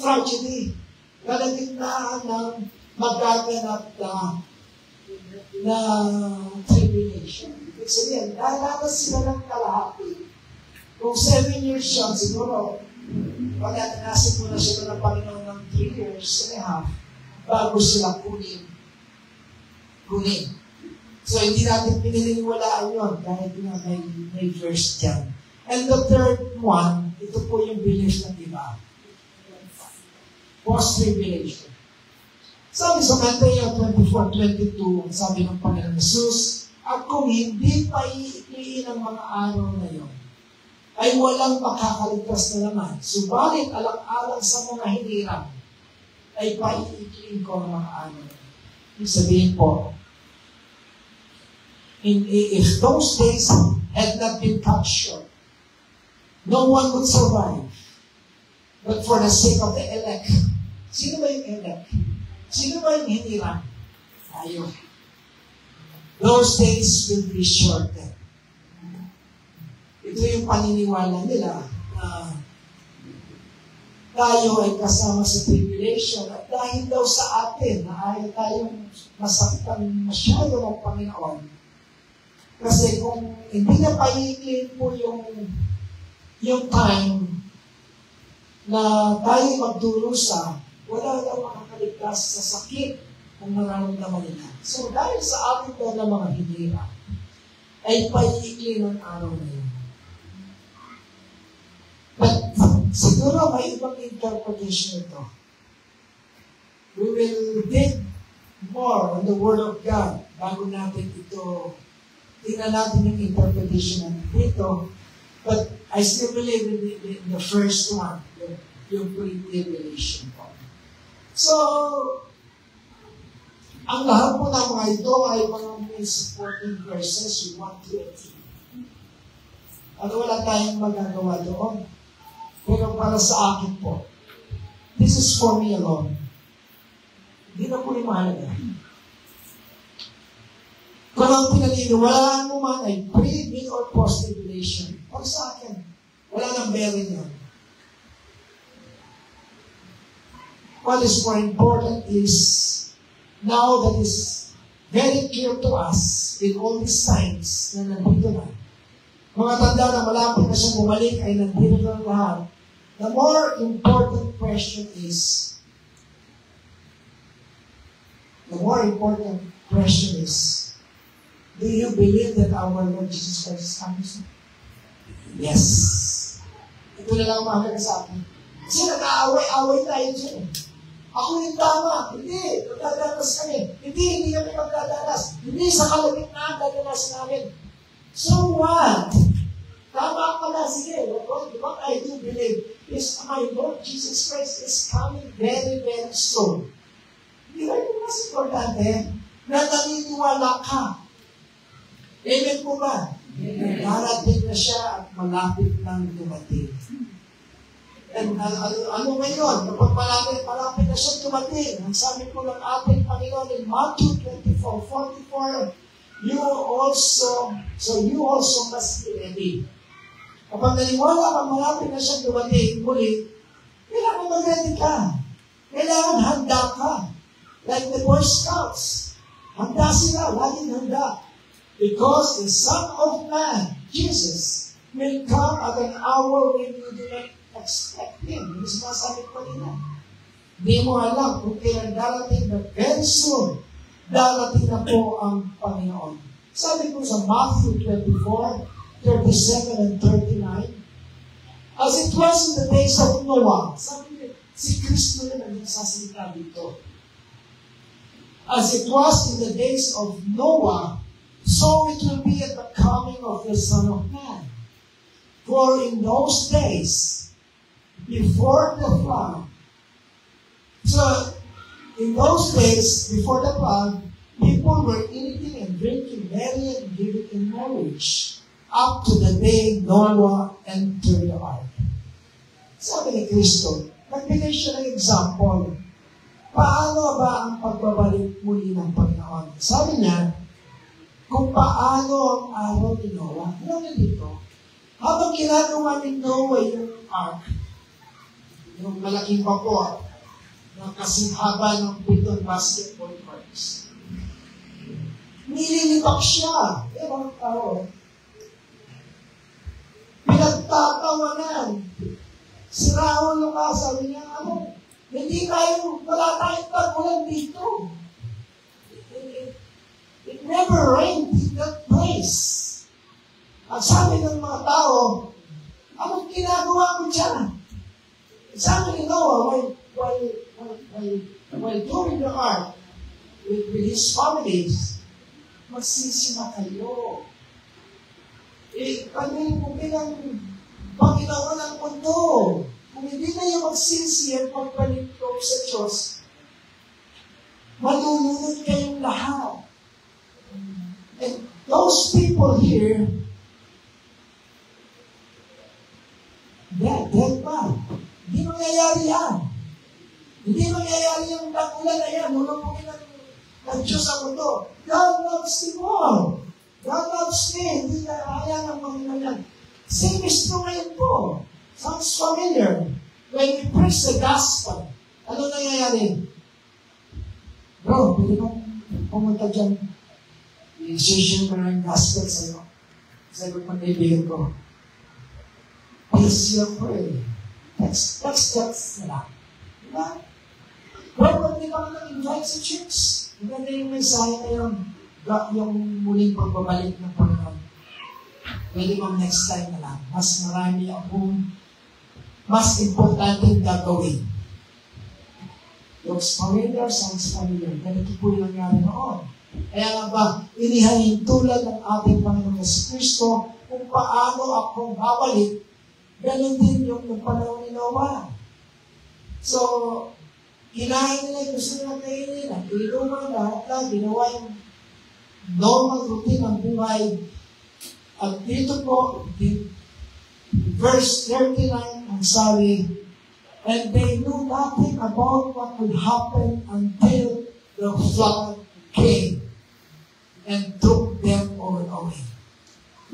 Speaker 1: tragedy, kalagitnaan ng magaganap na tribulation. Ibig sabihin, dalalas sila ng kalahati. Kung 7 years siya, siguro, pag-atanasin mo na sila ng Panginoon ng 3 years and a half bago sila kunin. So, hindi natin pininiwalaan yun dahil may verse dyan. And the third one, ito po yung beliefs ng iba. Post-tribulation. Sabi sa Matthew 24:22, sabi ng Panginoon Jesus, at kung hindi pa iikliin ang mga araw na yun, ay walang makakaligtas na naman. Subalit, alang-alang sa mga hinirang, ay paiikliin ko ang mga araw. Ibig sabihin po, if those days had not been cut short, no one would survive. But for the sake of the elect, sino ba yung elect? Sino ba yung hinirang? Tayo. Those days will be shortened. Ito yung paniniwala nila na tayo ay kasama sa tribulation at dahil daw sa atin na ayaw tayong masaktan masyado ng Panginoon. Kasi kung hindi na paiiklin po yung time na tayo magdurusa, wala daw makakaligtas sa sakit kung nararamdaman nila. So dahil sa ating na mga hinira, ay paiiklin ang araw na yun. But siguro may ibang interpretation ito. We will dig more on the Word of God bago natin ito tingnan natin yung interpretation natin dito. But I still believe in the first one, yung pre-revelation po. So, ang lahat po ng mga ito ay mga may supporting verses, 1 to 18. Ano wala tayong magagawa doon? Pero para sa akin po, this is for me alone. Hindi na po yung mahalaga. Kung ang pinaniniwalaan mo man ay pre, mid, or post-tribulation, para sa akin, wala nang bearing yan. What is more important is, now that is very clear to us in all these signs na nandito na, mga tanda na malapit na siya bumalik ay nandito na lahat. The more important question is, do you believe that our Lord Jesus Christ is coming soon? Yes. Ito na lang mahalaga sa akin. Kasi nag-aaway-aaway tayo dyan. Ako yung tama. Hindi. Magdadanas kami. Hindi kami magdadanas. Hindi sa kalagitnaan dadanas namin. So what? Tama ka na. Sige. What I do believe is my Lord Jesus Christ is coming very, very soon. Hindi ba yung mas importante na naniniwala ka? Amen po ba? Darating na siya at malapit nang dumating. And ano ngayon? Kapag malapit na siya dumating, ang sabi po ng ating Panginoon in Matthew 24:44, you also must be ready. Kapag naniwala ka malapit na siya dumating muli, kailangan mag-ready ka. Kailangan handa ka. Like the Boy Scouts. Handa sila, laging handa. Because the Son of Man, Jesus, will come at an hour when you do not expect Him. Yung sinasabi ko nila. Hindi mo alam kung kailan darating na very soon, darating na po ang Panginoon. Sabi ko sa Matthew 24:37 and 39, as it was in the days of Noah, sabi niya, si Kristo rin ang nagsasalita dito. As it was in the days of Noah, so it will be at the coming of the Son of Man. For in those days, before the flood, So, in those days, before the flood, people were eating and drinking, marrying and giving in marriage up to the day Noah entered the ark. Sabi ni Kristo, nagbigay siya ng example. Paano ba ang pagbabalik muli ng Panginoon? Sabi niya, kung paano ang araw ni Noah, ano na dito? Habang ginagawa ni Noah yung ark, yung malaking vapor, na kasing haba ng 7 basketball courts, nililipak siya. Ewan tao. Pinagtatawanan. Si Rahul ka, sabi niya, hindi tayo, wala tayong tagulan dito. It never rained in that place. Ang sabi ng mga tao, anong ginagawa mo dyan? Sabi ni Noah, while doing the ark with his families, magsisima kayo. Kami po bilang Panginoon ng mundo. Kung hindi kayo magsisi at magbalik sa Diyos, malulunod kayong lahat. And those people here, dead pa. Hindi mangyayari yan. Hindi mangyayari yung tagulan na yan. Lulupugin ng Diyos ang mundo. God loves the world. God loves me. Hindi na kaya ng Panginoon yan. Same is true ngayon po. Sounds familiar. When we preach the gospel, ano nangyayari? Bro, pwede kong pumunta dyan. I-share mo ng gospel sa'yo. Sabi ko, kaibigan ko. Please your prayer. Text na lang. Diba? Bro, pwede ba ka nag-invite sa church? Maganda yung mensahe na yung muling pagbabalik ng Panginoon. Pwede bang next time na lang? Mas marami akong mas importante gagawin. Looks familiar, sounds familiar. Ganito po yung nangyari noon. Kaya nga ba, inihayin tulad ng ating Panginoon Yesu Kristo kung paano ako babalik, ganun din yung panahon ni Noah. So, kinain nila yung gusto nila kainin, ang inuman, lahat, ginawa yung normal routine ng buhay. At dito po, verse 39, ang sabi, and they knew nothing about what would happen until the flood came and took them all away.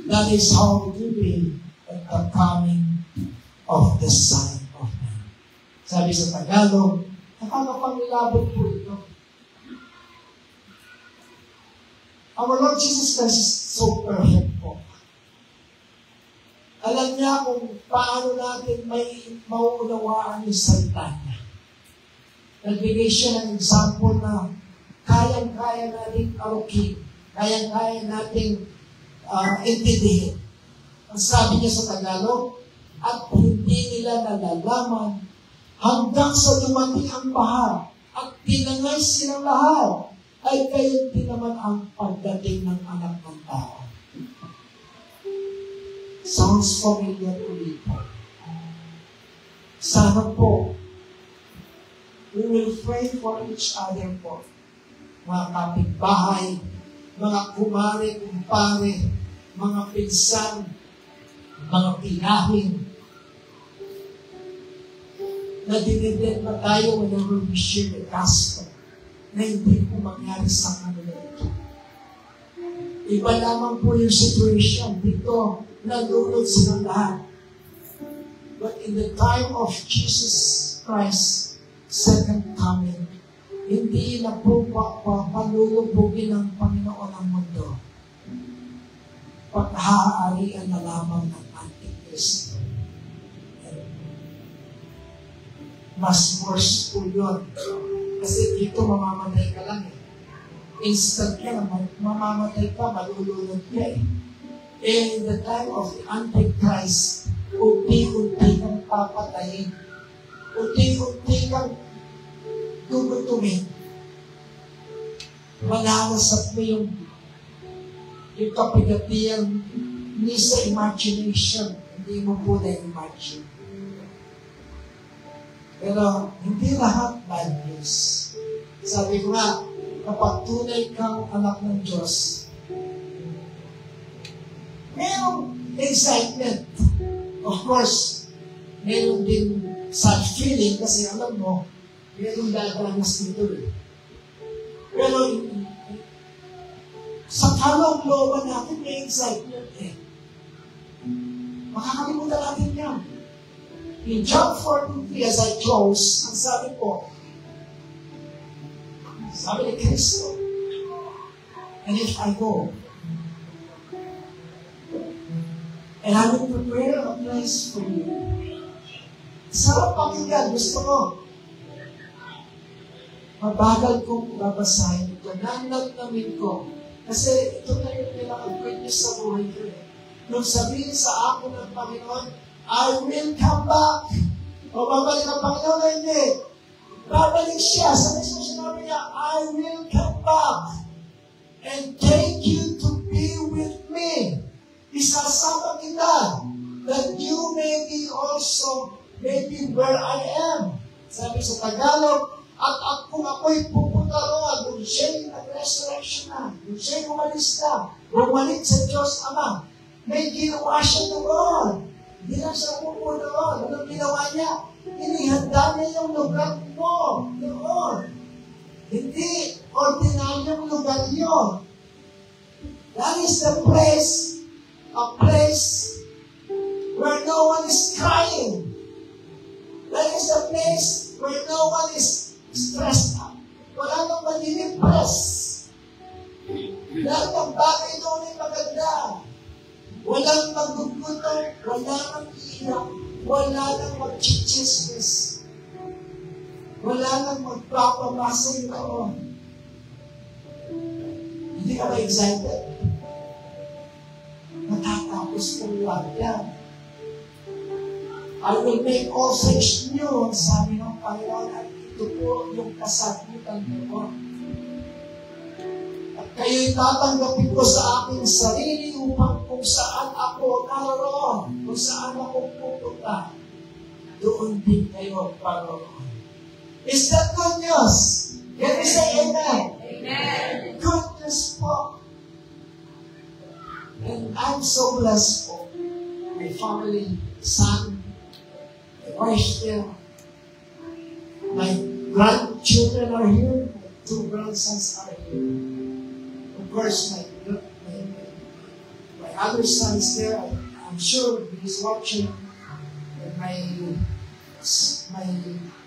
Speaker 1: That is how it will be at the coming of the Son of Man. Sabi sa Tagalog, nakakapangilabot po ito. Our Lord Jesus Christ is so perfect po. Alam niya kung paano natin may mauunawaan yung salita niya. Nagbigay siya ng example na kayang-kaya natin arukin, kayang-kaya natin intindihin. Ang sabi niya sa Tagalog, at hindi nila nalalaman hanggang sa dumating ang baha at tinangay silang lahat, ay kayo din naman ang pagdating ng anak ng tao. Sounds familiar ulit po. Sana po, we will pray for each other po. Mga kapitbahay, mga kumare, kumpare, mga pinsan, mga pinahin, na dinidend na tayo whenever we share the gospel, na hindi po mangyari sa kanila ito. Iba lamang po yung situation dito, nalulod silang lahat. But in the time of Jesus Christ's second coming, hindi na po palulubugin ng Panginoon ang mundo. Paghahaarian na lamang ng Antichrist. Mas worse po yun. Kasi dito mamamatay ka lang eh. Instant ka na, mamamatay ka, malulunod ka eh. In the time of the Antichrist, unti-unti kang papatayin. Unti-unti kang tututumin. Malalasap mo yung kapigatian ni sa imagination. Hindi mo po na-imagine. Pero hindi lahat bad news. Sabi ko nga, kapag tunay kang anak ng Diyos, mayroong excitement. Of course, mayroon din sad feeling kasi alam mo, mayroong dadanas dito eh. Pero sa kalooban natin may excitement eh. Makakalimutan natin yan. In John 4:3, as I close, ang sabi ko, sabi ni Kristo, and if I go, and I will prepare a place for you. Sarap pakinggan, gusto ko. Mabagal kong babasahin ito. Nanamnamin ko. Kasi ito na yung pinaka-good news sa buhay ko. Nung sabihin sa akin ng Panginoon, I will come back. O babalik ang Panginoon na hindi. Babalik siya. Sa mismo sinabi niya, I will come back and take you to be with me. Isasama kita that you may be also maybe where I am. Sabi sa Tagalog, at kung ako'y pupunta roon, kung siya'y nag-resurrection na, kung siya'y umalis na, bumalik sa Diyos Ama, may ginawa siya doon. Hindi lang siya pupunta doon. Anong ginawa niya? Inihanda niya yung lugar mo doon. Hindi ordinaryong lugar yun. That is the place, a place where no one is crying. That is the place where no one is stressed out. Wala nang madi-depress. Lahat ng bagay doon ay maganda. Walang magugutong, wala nang ilang, wala nang mag-chichismis. Wala nang magpapamasa doon. Hindi ka ba excited? Matatapos kong lahat yan. I will make all things new, sabi ng Panginoon, at ito po yung kasagutan ko. At kayo'y tatanggapin ko sa aking sarili upang kung saan ako naroon, kung saan ako pupunta, doon din kayo paroon. Is that good news? Can we say amen? Amen. Good news po. And I'm so blessed po. My family, son, wife there. My grandchildren are here. My 2 grandsons are here. Of course, my other son's there. I'm sure he's watching. And my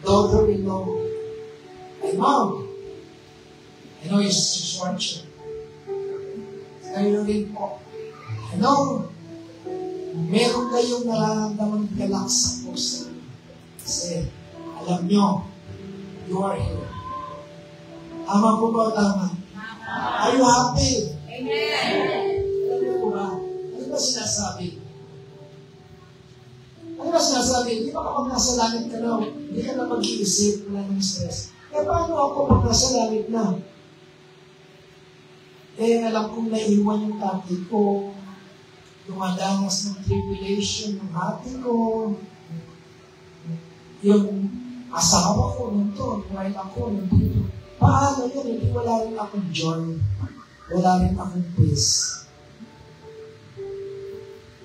Speaker 1: daughter-in-law, my mom, I know she's watching. Kayo rin po. I know meron kayong nararamdaman galak sa puso. Kasi, alam nyo, you are here. Tama po ba o tama? Are you happy? Amen! Alam niyo po ba? Ano ba sinasabi? Ano ba sinasabi? Hindi ba kapag nasa langit ka na, hindi ka na mag-iisip, wala ng stress. Eh, paano ako pag nasa langit na? Eh, alam kong naiwan yung tatay ko, dumadanas ng tribulation ng hati ko, yung asawa ko nito, while ako nandito. Paano yun? Hindi wala rin akong joy. Wala rin akong peace.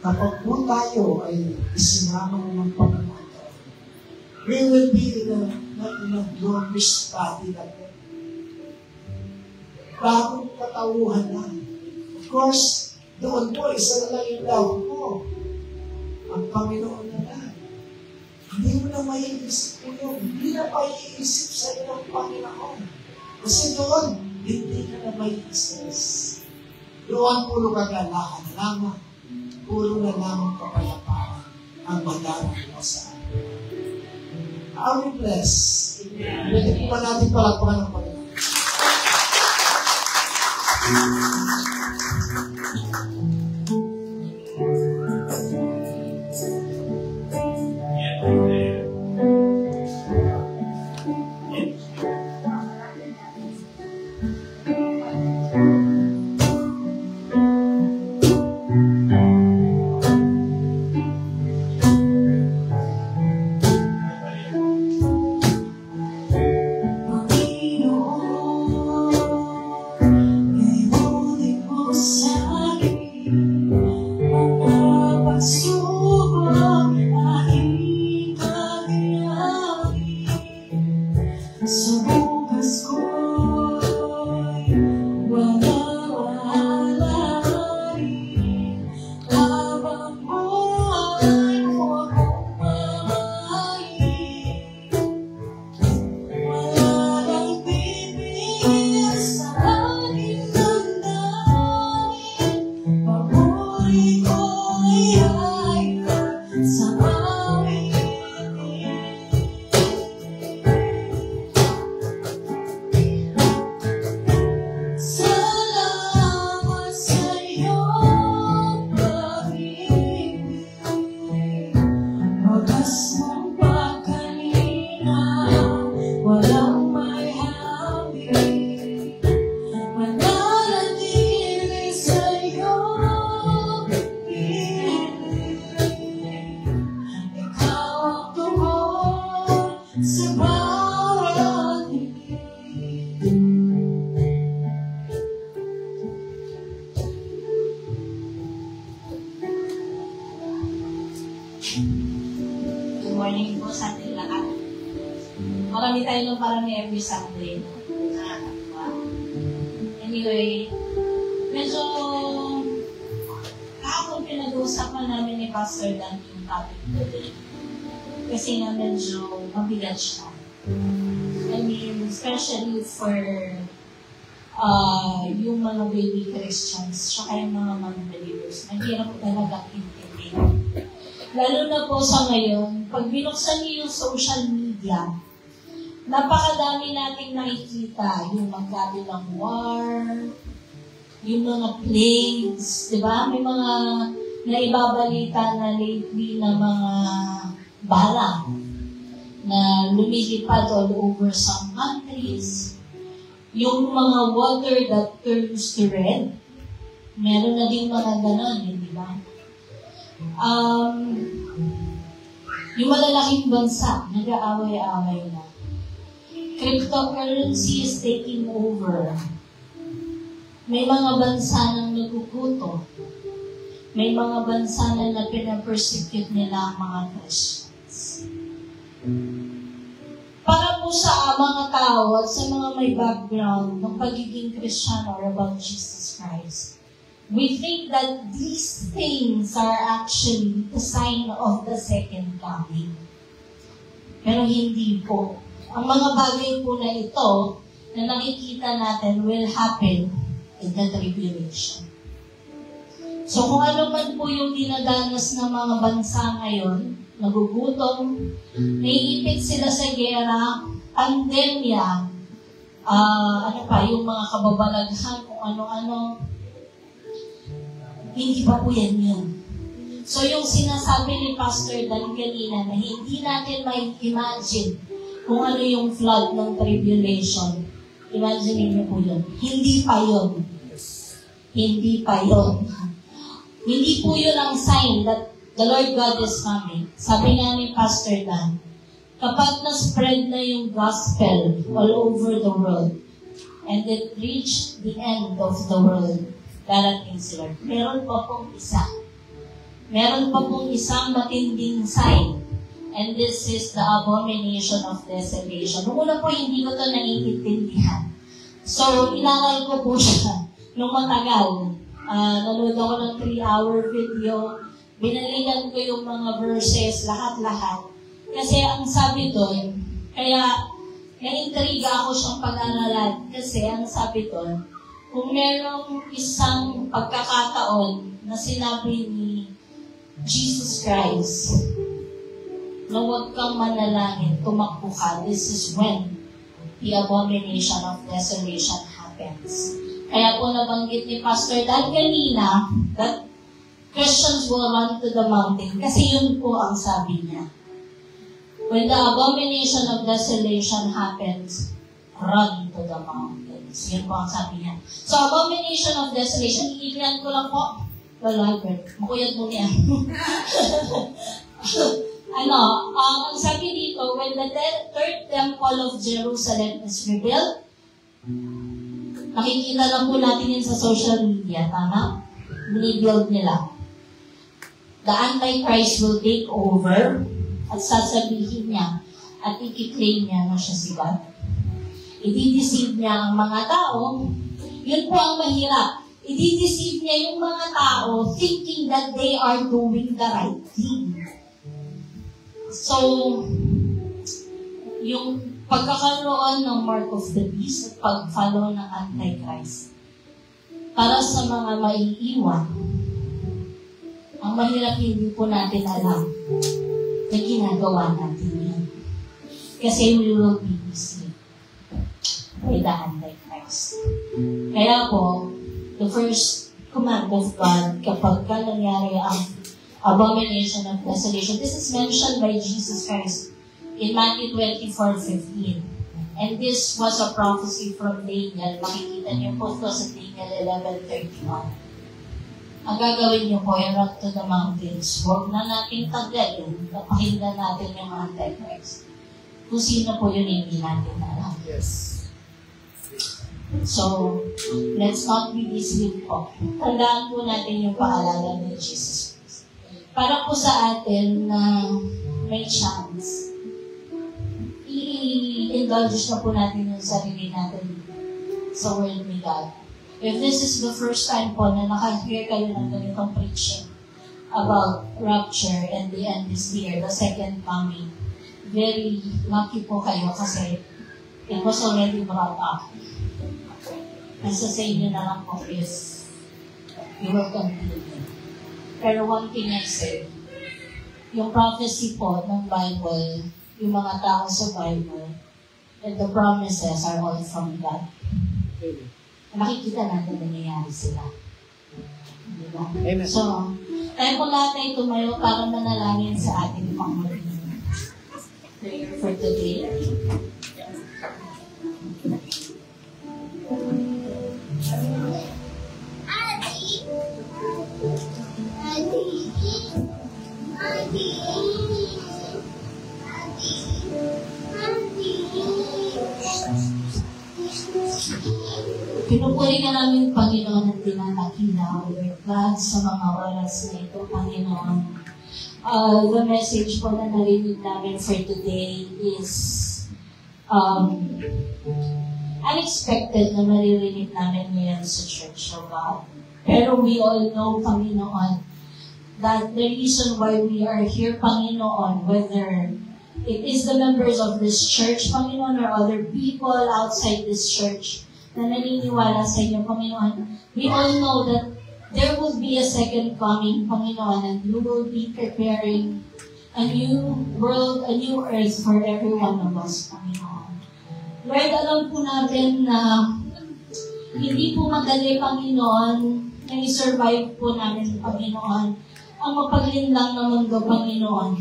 Speaker 1: Kapag po tayo ay isinama ng Panginoon, we will be in a glorious body na po. Bagong katauhan na. Of course, doon po, isa na lang yung doubt mo. Ang Panginoon na lang. Hindi mo na maiisip po yun. Hindi na maiisip sa iyo ng Panginoon. Kasi doon, hindi ka na maiisip. Doon puro kagalakan na lamang. Puro na lamang kapayapaan ang magdarang mo sa akin. Are we blessed? Pwede po ba natin palakpakan ng Panginoon?
Speaker 2: Good morning po sa ating lahat. Marami tayo ng parami every Sunday. Nakakatawa. Anyway, medyo kahapon pinag-uusapan namin ni Pastor Dan yung topic today. Kasi nga medyo mabigat siya. I mean, especially for yung mga baby Christians, saka yung mga non-believers. Naghirap talaga intindihin. Lalo na po sa ngayon, pag binuksan niyo yung social media, napakadami nating nakikita. Yung magkabi ng war, yung mga plagues, di ba? May mga naibabalita na lately na mga bala na lumilipad all over some countries. Yung mga water that turns to red, meron na din mga ganon, di ba? Yung malalaking bansa, nag-aaway-aaway na. Cryptocurrency is taking over. May mga bansa nang naguguto. May mga bansa na pinapersecute nila ang mga Christians. Para po sa mga tao at sa mga may background ng pagiging Christian or about Jesus Christ, we think that these things are actually the sign of the second coming. Pero hindi po. Ang mga bagay po na ito na nakikita natin will happen in the tribulation. So kung ano man po yung dinadanas ng mga bansa ngayon, nagugutom, naiipit sila sa gera, pandemya, yung mga kababalaghan, kung ano-ano, hindi pa po yan yun. So yung sinasabi ni Pastor Dan kanina na hindi natin may imagine kung ano yung flood ng tribulation, imagine niyo po yun. Hindi pa yun. Hindi pa yun. Hindi po yun ang sign that the Lord God is coming. Sabi nga ni Pastor Dan, kapag na-spread na yung gospel all over the world and it reached the end of the world, darating si Lord. Meron pa pong isa. Meron pa pong isang matinding sign. And this is the abomination of desolation. Noong una po, hindi ko ito naiintindihan. So, inangal ko po siya nung matagal. Nanood ako ng 3-hour video. Binalikan ko yung mga verses, lahat-lahat. Kasi ang sabi doon, kaya na-intriga ako siyang pag-aralan. Kasi ang sabi doon, kung merong isang pagkakataon na sinabi ni Jesus Christ na huwag kang manalangin, tumakbo ka, this is when the abomination of desolation happens. Kaya po nabanggit ni Pastor Dan kanina that Christians will run to the mountain kasi yun po ang sabi niya. When the abomination of desolation happens, run to the mountains. Yun po ang sabi niya. So, abomination of desolation, iignan ko lang po. Well, Albert, makuyad mo niya. Ang sabi dito, when the third temple of Jerusalem is rebuilt, nakikita lang po natin yun sa social media, tama? Binibuild nila. The Antichrist will take over at sasabihin niya at i-claim niya na siya si God. I-deceive niya ang mga tao. Yun po ang mahirap. I-deceive niya yung mga tao thinking that they are doing the right thing. So, yung pagkakaroon ng mark of the beast at pag-follow ng Antichrist, para sa mga maiiwan, ang mahirap hindi po natin alam na ginagawa natin yan. Kasi we will be deceived by the Antichrist. Kaya po, the first command of God kapag nangyari ang abomination of desolation, this is mentioned by Jesus Christ in Matthew 24:15. And this was a prophecy from Daniel. Makikita niyo po ito sa Daniel 11:31. Ang gagawin niyo po, run to the mountains. Huwag na natin tagalin. Napakinggan natin yung Antichrist. Kung sino po yun, hindi natin alam.
Speaker 1: Yes.
Speaker 2: So, let's not be deceived po. Tandaan po natin yung paalala ni Jesus Christ. para po sa atin na may chance, i-indulge na po natin yung sarili natin sa Word ni God. If this is the first time po na naka-hear kayo ng ganitong preaching about rapture and the end is here, the second coming, very lucky po kayo kasi it was already brought up. Nasa sa inyo na lang po if you will continue. Pero one thing I say, yung prophecy po ng Bible, yung mga tao sa Bible, and the promises are all from God. Nakikita natin na nangyayari sila. Diba?
Speaker 1: Amen.
Speaker 2: So, tayo po lahat ay tumayo para manalangin sa ating Panginoon. Prayer for today. Pinupuri ka namin, Panginoon, at tinatakila, Lord God, sa mga oras na ito, Panginoon. The message po na narinig namin for today is unexpected na maririnig namin ngayon sa church of God. Pero we all know, Panginoon, that the reason why we are here, Panginoon, whether it is the members of this church, Panginoon, or other people outside this church na naniniwala sa inyo, Panginoon, we all know that there will be a second coming, Panginoon, and you will be preparing a new world, a new earth for every one of us, Panginoon. Lord, alam po natin na hindi po madali, Panginoon, na i-survive po namin, Panginoon, ang mapaglinlang na mundo, Panginoon.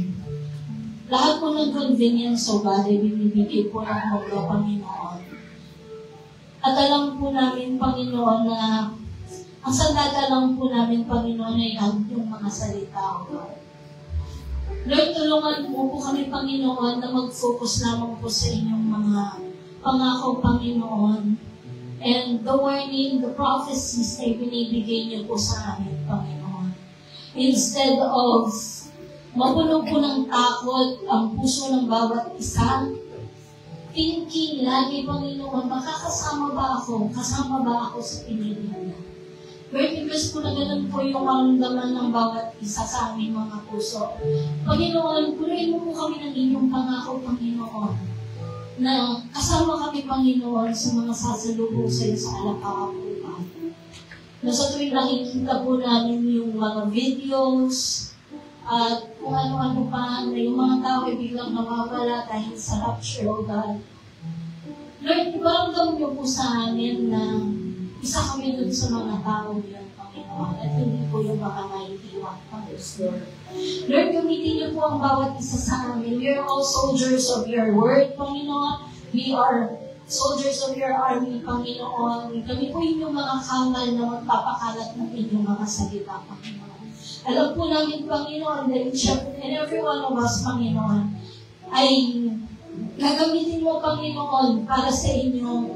Speaker 2: Lahat po ng convenience o bagay binibigay po ng mundo, Panginoon. At alam po namin, Panginoon, na ang sandata lang po namin, Panginoon, ay ang yung mga salita, O Lord. Lord, tulungan mo po kami, Panginoon, na mag-focus lamang po sa inyong mga pangako, Panginoon. And the warning, the prophecies na ibinibigay niyo po sa amin, Panginoon. Instead of mapuno po ng takot ang puso ng bawat isa, thinking lagi, Panginoon, makakasama ba ako? Kasama ba ako sa pinili niya? Lord, because po na ganun po yung maramdaman ng bawat isa sa aming mga puso. Panginoon, punuin mo po kami ng inyong pangako, Panginoon, na kasama kami, Panginoon, sa mga sasalubong sa iyo sa alakawapuan. Na sa tuwing nakikita po namin yung mga videos, at kung ano-ano pa, na yung mga tao ay biglang nawawala dahil sa rapture, O God. Lord, iparamdam niyo po sa amin na isa kami dun sa mga tao niyo, Panginoon, at hindi po yung mga naiiwan, Panginoon. Lord, gamitin niyo po ang bawat isa sa amin. We are all soldiers of your word, Panginoon. We are soldiers of your army, Panginoon. Kami po inyong mga kangal na magpapakalat ng inyong mga salita, Panginoon. Alam po namin, Panginoon, that each and every one of us, Panginoon, ay gagamitin mo, Panginoon, para sa inyong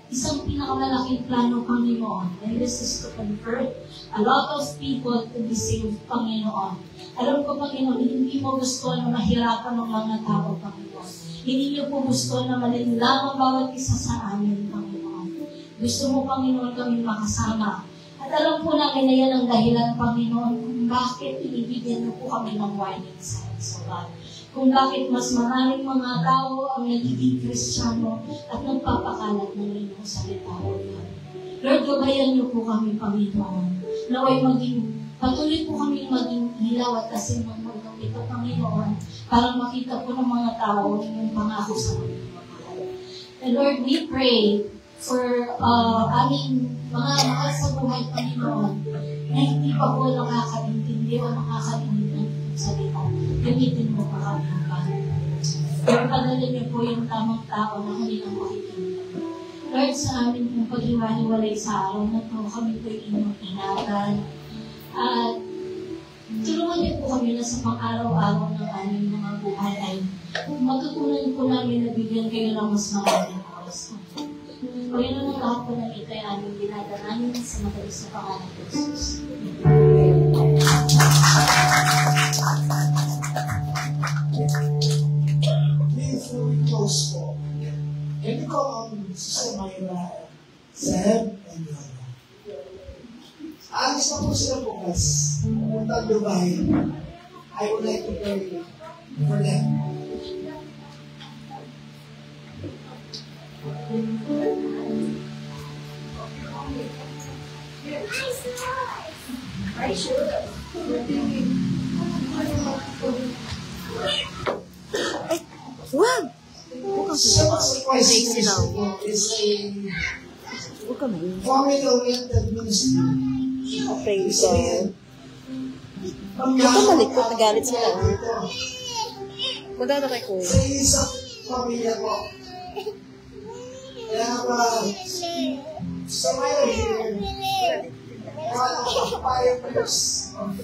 Speaker 2: isang pinakamalaking plano, Panginoon. And this is to convert a lot of people to be saved, Panginoon. Alam ko, Panginoon, hindi mo gusto na mahirapan ng mga tao, Panginoon. Hindi niyo po gusto na malinlang ang bawat isa sa amin, Panginoon. Gusto mo, Panginoon, kami makasama. At alam po namin na yan ang dahilan, Panginoon, kung bakit inibigyan niyo po kami ng warning signs, O God. Kung bakit mas maraming mga tao ang nagiging Kristiyano at nagpapakalat ng inyong salita, O God. Lord, gabayan niyo po kami, Panginoon. Naway patuloy po kami maging ilaw at asin ng mundo ito, Panginoon, para makita po ng mga tao yung pangako sa mga mahal. And Lord, we pray for aming mga mahal sa buhay, Panginoon, na hindi pa po nakakaintindi o nakakarinig ng salita. Gamitin mo pa kami ang Panginoon. Pero padalhin niyo po yung tamang tao na kami nang makikinig. Lord, sa amin pong paghiwalay sa araw na po, kami po inyong ingatan. At tulungan niyo po kami na sa pang-araw-araw ng aming mga buhay ay magkatunan po namin na bigyan kayo ng mas maraming oras. Panginoon, ang lahat po ng ito ay aming dinadananin sa matalis na pangalan ng Jesus.
Speaker 1: Papasok po sila bukas. Pumunta Dubai. I would like to pray for them.
Speaker 3: Wag!
Speaker 1: So what's the question is a
Speaker 3: Huwag ka maingay.
Speaker 1: family-oriented ministry.
Speaker 3: Okay, so,
Speaker 1: Huwag
Speaker 3: ka malikot, nagalit sila. Punta na kay Kuya.
Speaker 1: Sa isang pamilya po. Kaya ba, sa ngayon here, one of the pioneers of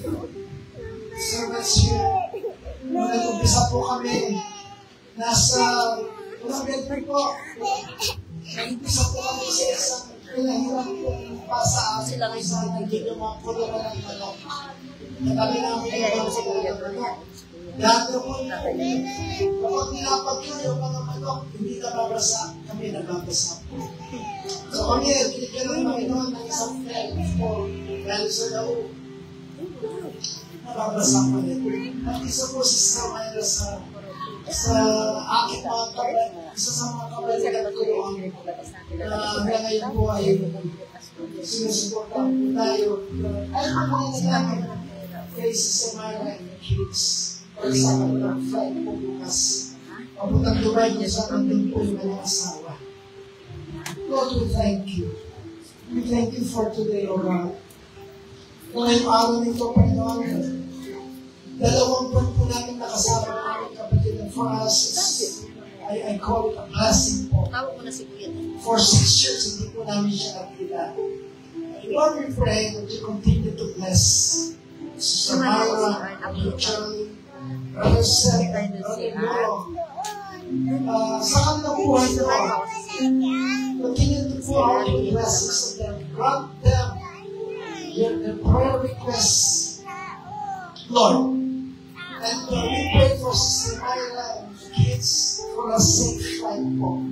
Speaker 1: service here, nung nag-umpisa po kami, nasa unang bedroom po, nag-umpisa po kami sa isang pinahirap po pa sa amin lang sa naging yung mga kulungan ng manok. Kami namin yung mga kulungan ng manok. Dati po, kapag nilapag ko yung mga manok, hindi nababasa, kami nababasa po. So kami, binigyan ng Panginoon ng isang friend po, dahil sa loob, nababasa ko rin. At isa po si Samaya sa aking mga kabalit, isa sa mga kabalikat ko yung ngayon po ay sinusuporta po tayo. Ay, ako na namin kay si Samaya and the kids. Or sa kanilang flight po bukas. Papuntang Dubai niya sa nandun po yung mga asawa. Lord, we thank you. We thank you for today, O God. Ngayong araw nito, Panginoon, dalawang buwan po namin nakasama ng aming kapatid and for us, I call it a blessing po.
Speaker 3: Tawag mo na si Kuya.
Speaker 1: For 6 years, hindi po namin siya nakita. Lord, we pray that you continue to bless Sister Myra, Brother Charlie, Brother Seth, Brother Loro. Sa kanilang buhay na continue to pour out your blessings on them. Grant them their prayer requests, Lord. And we pray for Sister Myra and the kids for a safe flight po.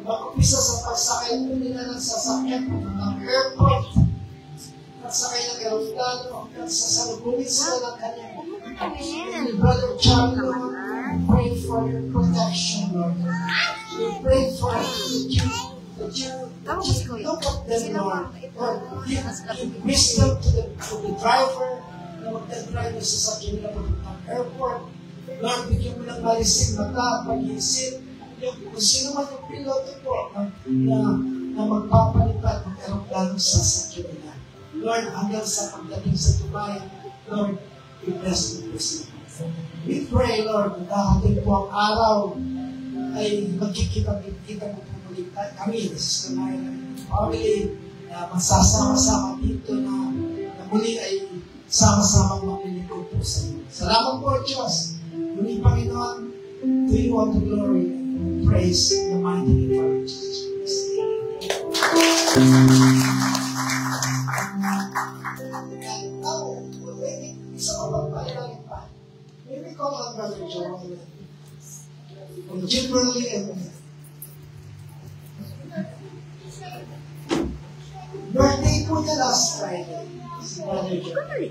Speaker 1: Mag-upisa sa pagsakay po nila ng sasakyan ng airport, pagsakay ng aeroplano, hanggang sa salubungin sila ng kanyang Brother Charlie, Lord. We pray for your protection, Lord. We pray for that you look at them, Lord. Lord, give wisdom to the driver na magdadrive sa sasakyan nila ng airport. Lord, bigyan mo ng malising mata, pag-iisip. Kung sino man yung piloto po na magpapalipat ng aeroplano sa sasakyan nila. Lord, hanggang sa pagdating sa Dubai, Lord, we bless the person. We pray, Lord, dahil po ang araw ay magkikita-kita mo po muli kami, sa mga family, na magsasama-sama dito na muli ay sama-sama maglilingkod po sa iyo. Salamat po, Diyos. Muli, Panginoon, to you all the glory and praise in the mighty name of Jesus. Isa ko pang palilang pa. Maybe call on Brother Joel and Kimberly and birthday po niya last Friday. Si Brother Joel.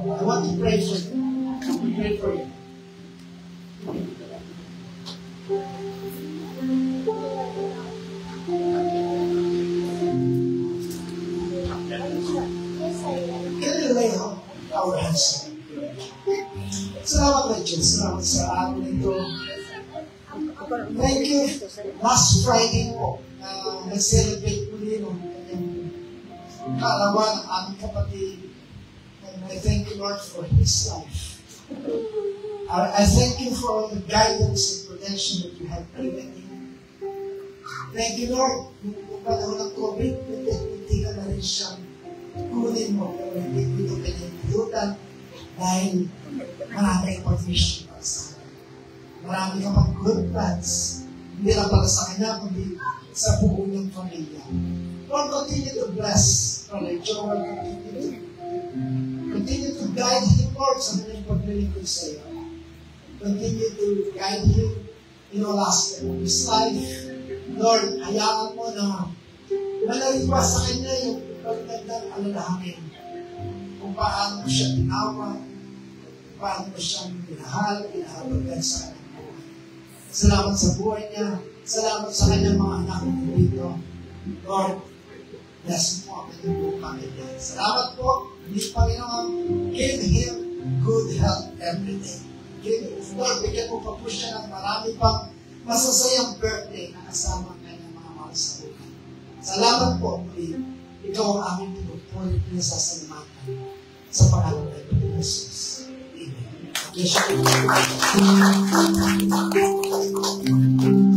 Speaker 1: I want to pray for you. Pray for you. Can you lay our hands? Salamat na Diyos. Salamat sa araw nito. Thank you. Last Friday po, nag-celebrate po rin ang kanyang kaarawan ng aming kapatid. And I thank you, Lord, for his life. I thank you for the guidance and protection that you have given him. Thank you, Lord. Kung panahon ng COVID, hindi ka na rin siyang kunin mo. Pero hindi ko ito pinagpulutan dahil marami kang pag-mission para sa kanya. Marami kang pag-good plans. Hindi lang para sa kanya, kundi sa buong niyang pamilya. Lord, continue to bless Brother Joel. Continue to guide him, Lord, sa kanyang paglilingkod sa iyo. Continue to guide him in all aspects of his life. Lord, hayaan mo na malaripas sa kanya yung pagdagdag alalahanin kung paano mo siya tinawag, kung paano mo siyang minahal, inaabagyan sa kanyang buhay. Salamat sa buhay niya. Salamat sa kanyang mga anak dito. Lord, bless mo ang kanyang buong pamilya. Salamat po, Panginoon, give him good health every day. Lord, bigyan mo pa po siya ng marami pang masasayang birthday na kasama ang kanyang mga mahal sa buhay. Salamat po, muli. Ikaw ang aming pinupuli, pinasasalamatan sa pangalan ng Jesus. Amen. Bless you.